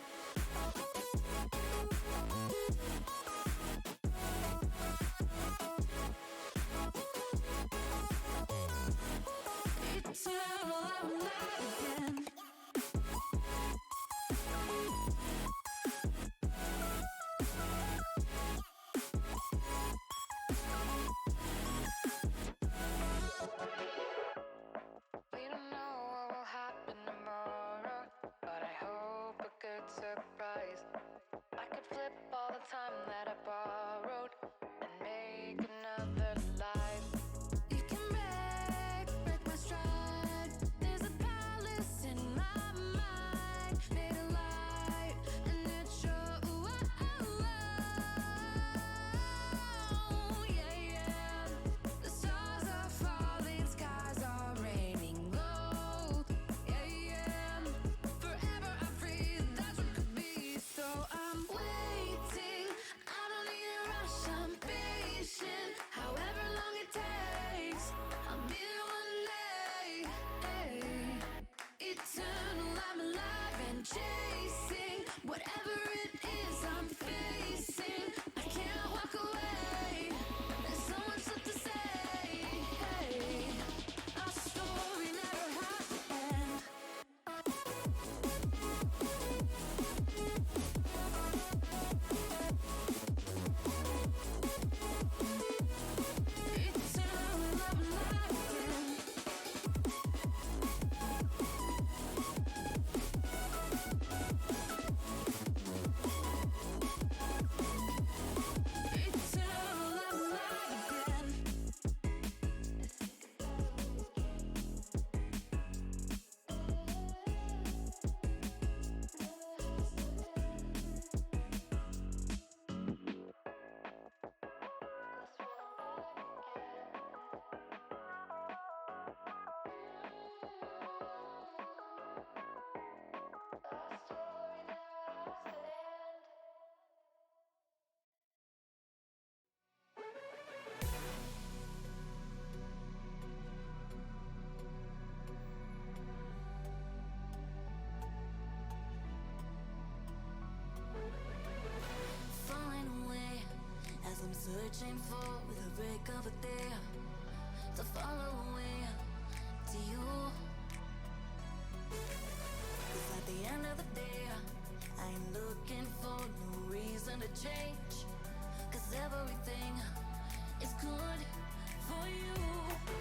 searching for the break of a day to follow away to you. 'Cause at the end of the day, I ain't looking for no reason to change. 'Cause everything is good for you.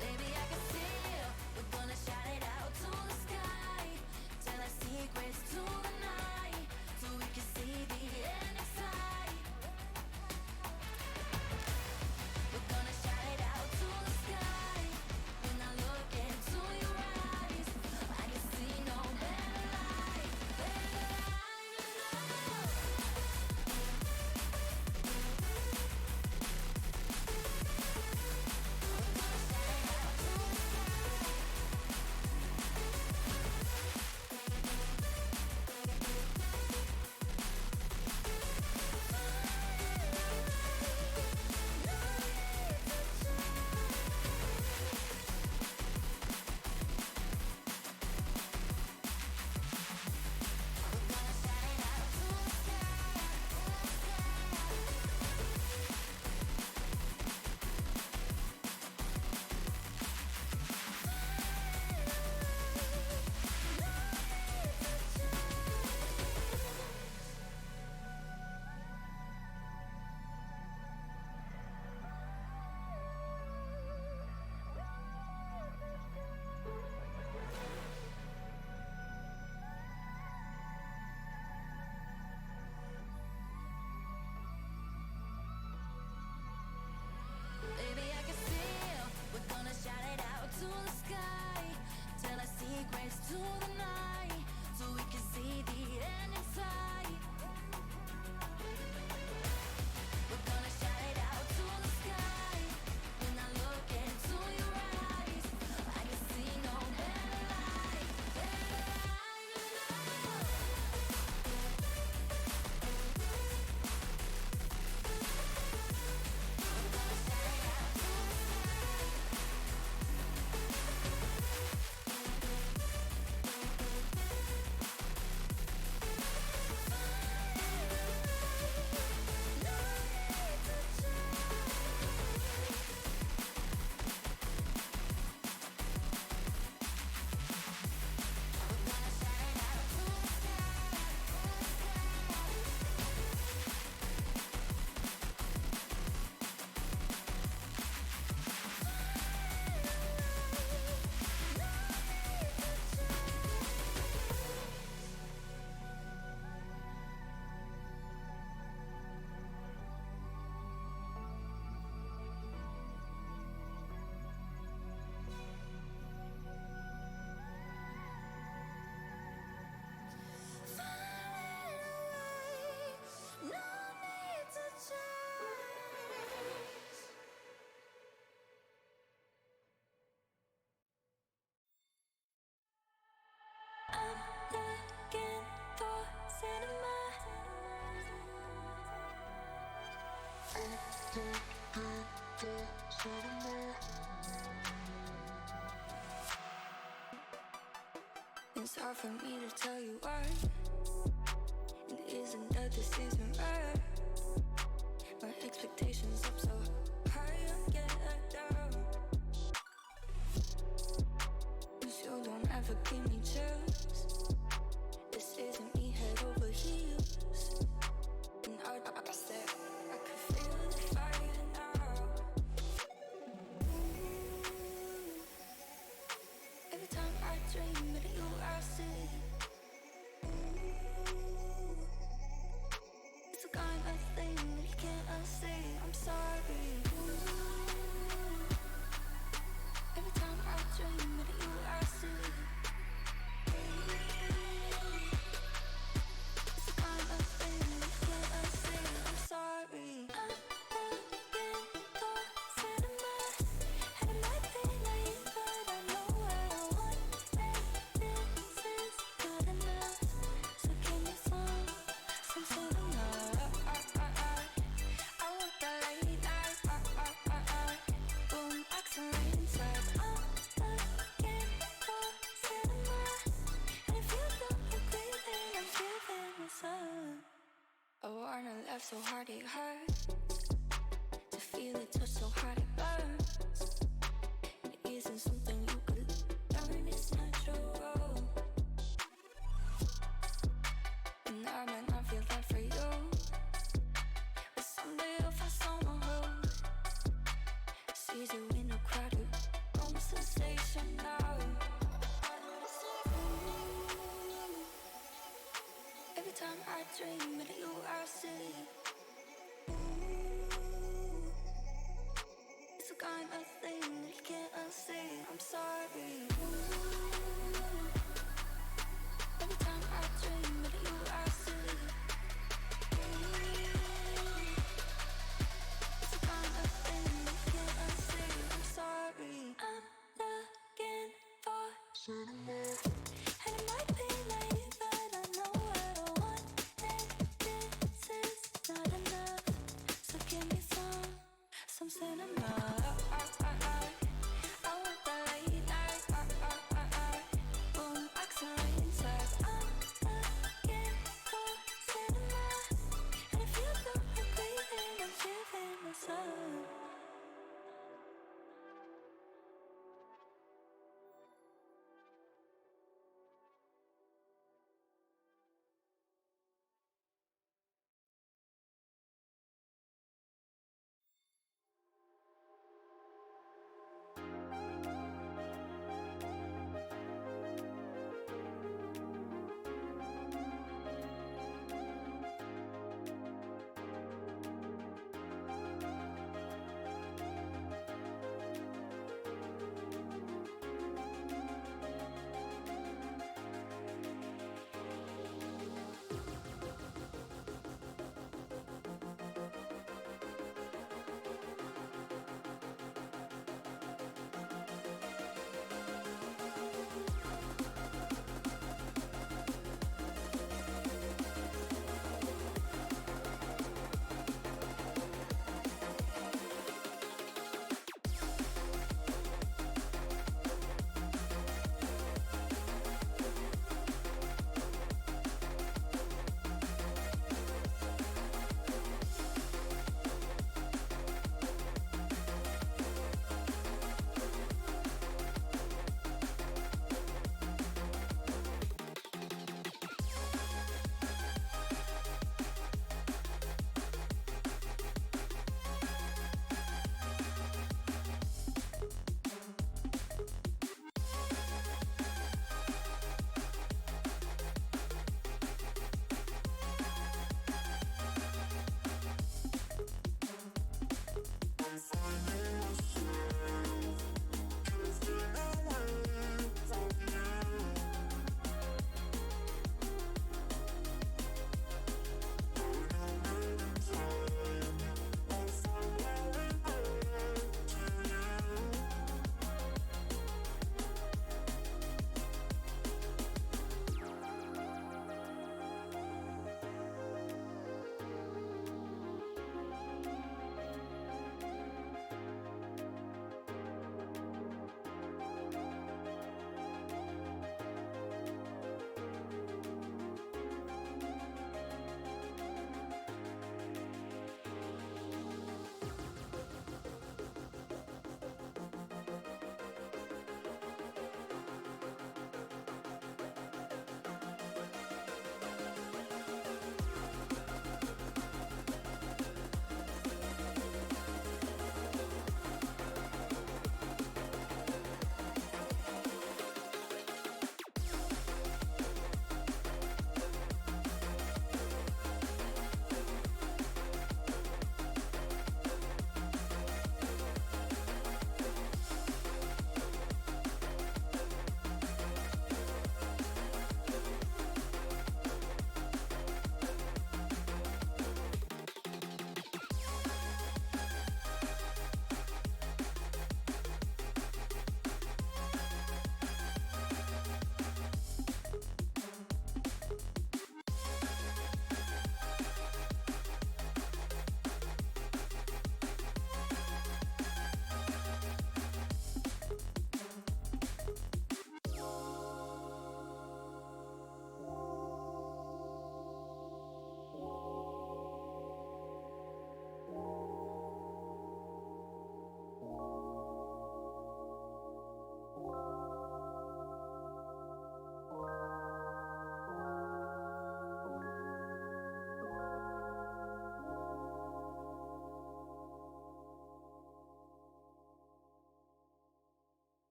Baby, I can see we're gonna shout it out to the sky. Tell our secrets to the night, so we can see the end in sight. We're gonna shout it out to the sky. When I look into your eyes, I can see no better light, better light than love. Baby, I can see we're gonna shout it out to the sky. Tell our secrets to the night, so we can see the end in sight. We're gonna shout it out to the sky. When I look into your eyes, I can see no better light, better light than love. It's hard for me to tell you why. It isn't that this isn't right. My expectations up so high, I'm getting down. 'Cause you don't ever give me chills. This isn't me head over heels. And I said I could feel the fire now. Every time I dream of you, I see it's a kind of thing that you can't unsee. I'm sorry. Every time I dream of you, I see it's a kind of thing that you can't unsee. I'm sorry. I'm looking for cinema. Had a night being naive, but I know what I want. This is good enough. So give me some cinema. I want that late night. Boom, accent inside. I'm looking for cinema. And if you don't agree, then I'm giving this up. I wanna laugh so hard it hurts to feel feel it touch so hard it burns. It isn't something you could learn, it's natural. And I might not feel that for you, but someday you'll find someone who sees you in a crowded room, sensational. Every time I dream that you are silly. It's the kind of thing that you can't unsee. I'm sorry. Every time I dream that you are silly. It's the kind of thing that you can't unsee. I'm sorry. I'm looking for cinema. And it might be late, but I know what I want. And this is not enough. So give me some cinema. I want the late night. Boom, accent inside. I'm looking for cinema. And if you don't agree, then I'm giving myself.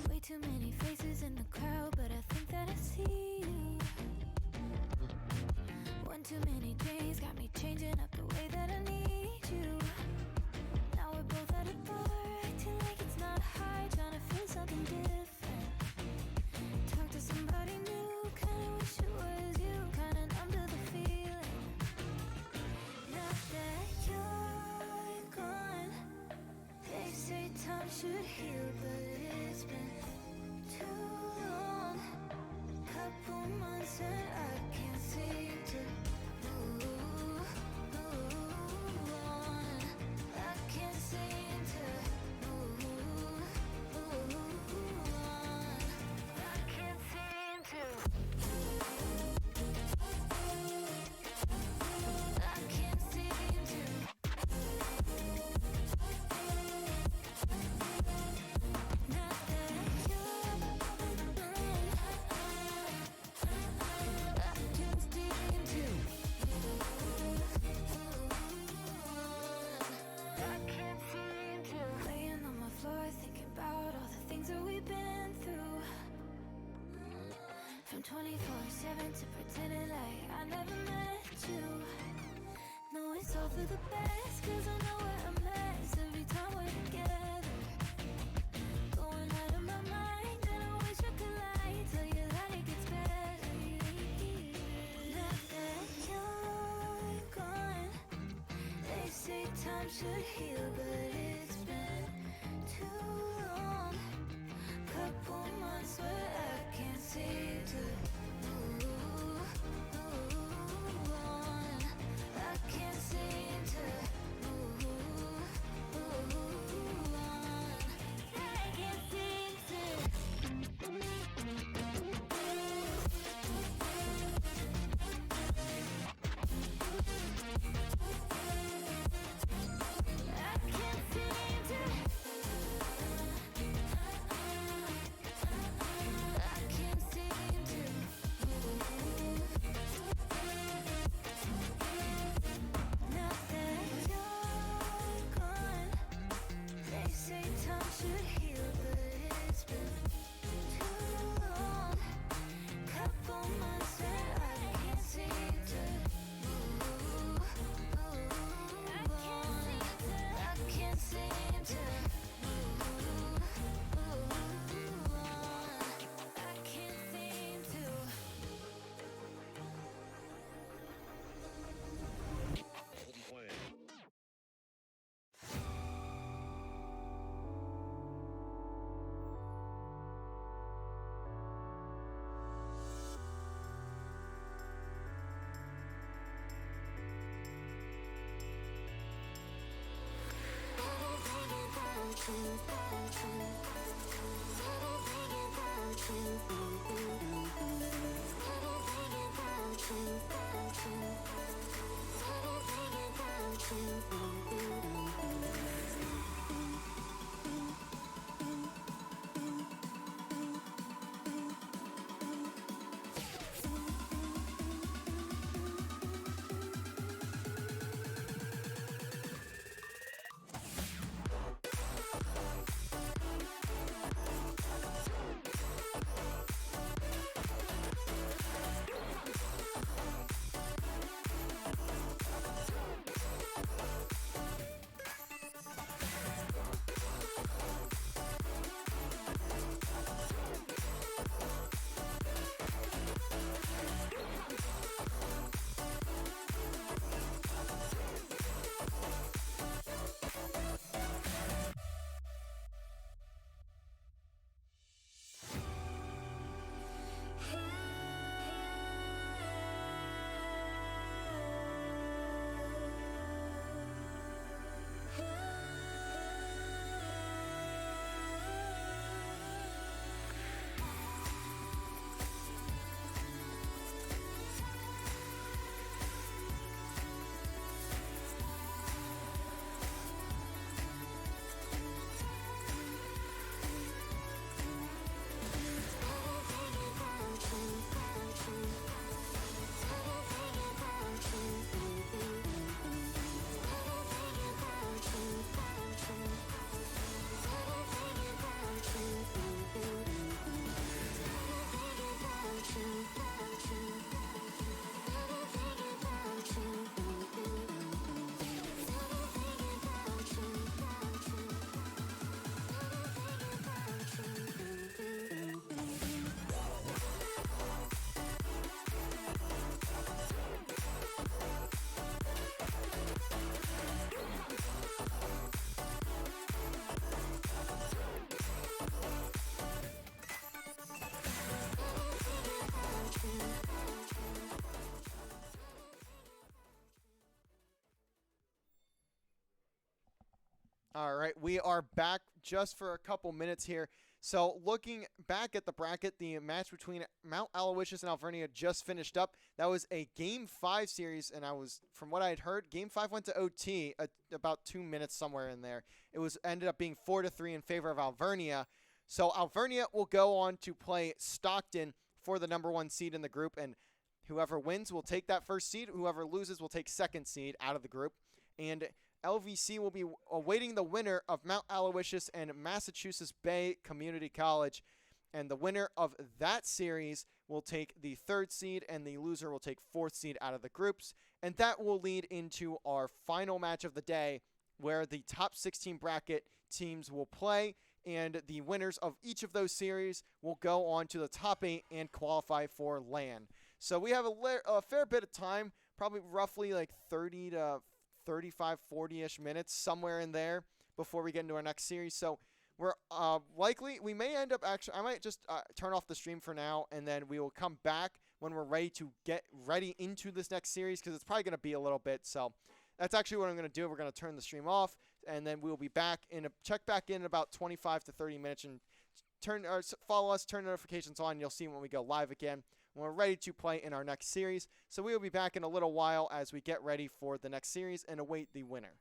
Way too many faces in the crowd, but I think that I see you. One too many days got me changing up the way that I need you. Now we're both at a bar, acting like it's not hard, trying to feel something different. Talk to somebody new, kinda wish it was you, kinda numb to the feeling. Now that you're gone, they say time should heal, but it's been too long. Couple months and I can't seem to move on. I can't seem to move on. I can't seem to. I can't seem to. Not that you're gone. I can't seem to. I can't seem to. Laying on my floor, thinking about all the things that we've been through. From 24/7 to pretending like I never met you. No, it's all for the best, 'cause I know we're a mess every time we're together. Going out of my mind, and I wish I could lie, tell you that it gets better. Now that you're gone, they say time should heal, but it's been too long. Couple months where I can't seem to move on. I can't seem to move on. I can't seem to. I can't seem to. I can't seem to. Now that you're gone, they say time should heal, but it's been too long. Couple months and I can't seem to move on. I can't seem to move on. I can't seem to. All right, we are back just for a couple minutes here. So looking back at the bracket, the match between Mount Aloysius and Alvernia just finished up. That was a Game 5 series, and from what I had heard, Game 5 went to OT about 2 minutes somewhere in there. It was ended up being 4-3 in favor of Alvernia. So Alvernia will go on to play Stockton for the number 1 seed in the group, and whoever wins will take that first seed. Whoever loses will take second seed out of the group. And LVC will be awaiting the winner of Mount Aloysius and Massachusetts Bay Community College. And the winner of that series will take the 3rd seed, and the loser will take 4th seed out of the groups. And that will lead into our final match of the day, where the top 16 bracket teams will play, and the winners of each of those series will go on to the top 8 and qualify for LAN. So we have a fair bit of time, probably roughly like 30 to 35, 40-ish minutes, somewhere in there, before we get into our next series. So we're we may end up I might just turn off the stream for now, and then we will come back when we're ready to get ready into this next series, because it's probably going to be a little bit. So that's actually what I'm going to do. We're going to turn the stream off, and then we'll be back check back in about 25 to 30 minutes, and follow us, turn notifications on. You'll see when we go live again, when we're ready to play in our next series. So we will be back in a little while as we get ready for the next series and await the winner.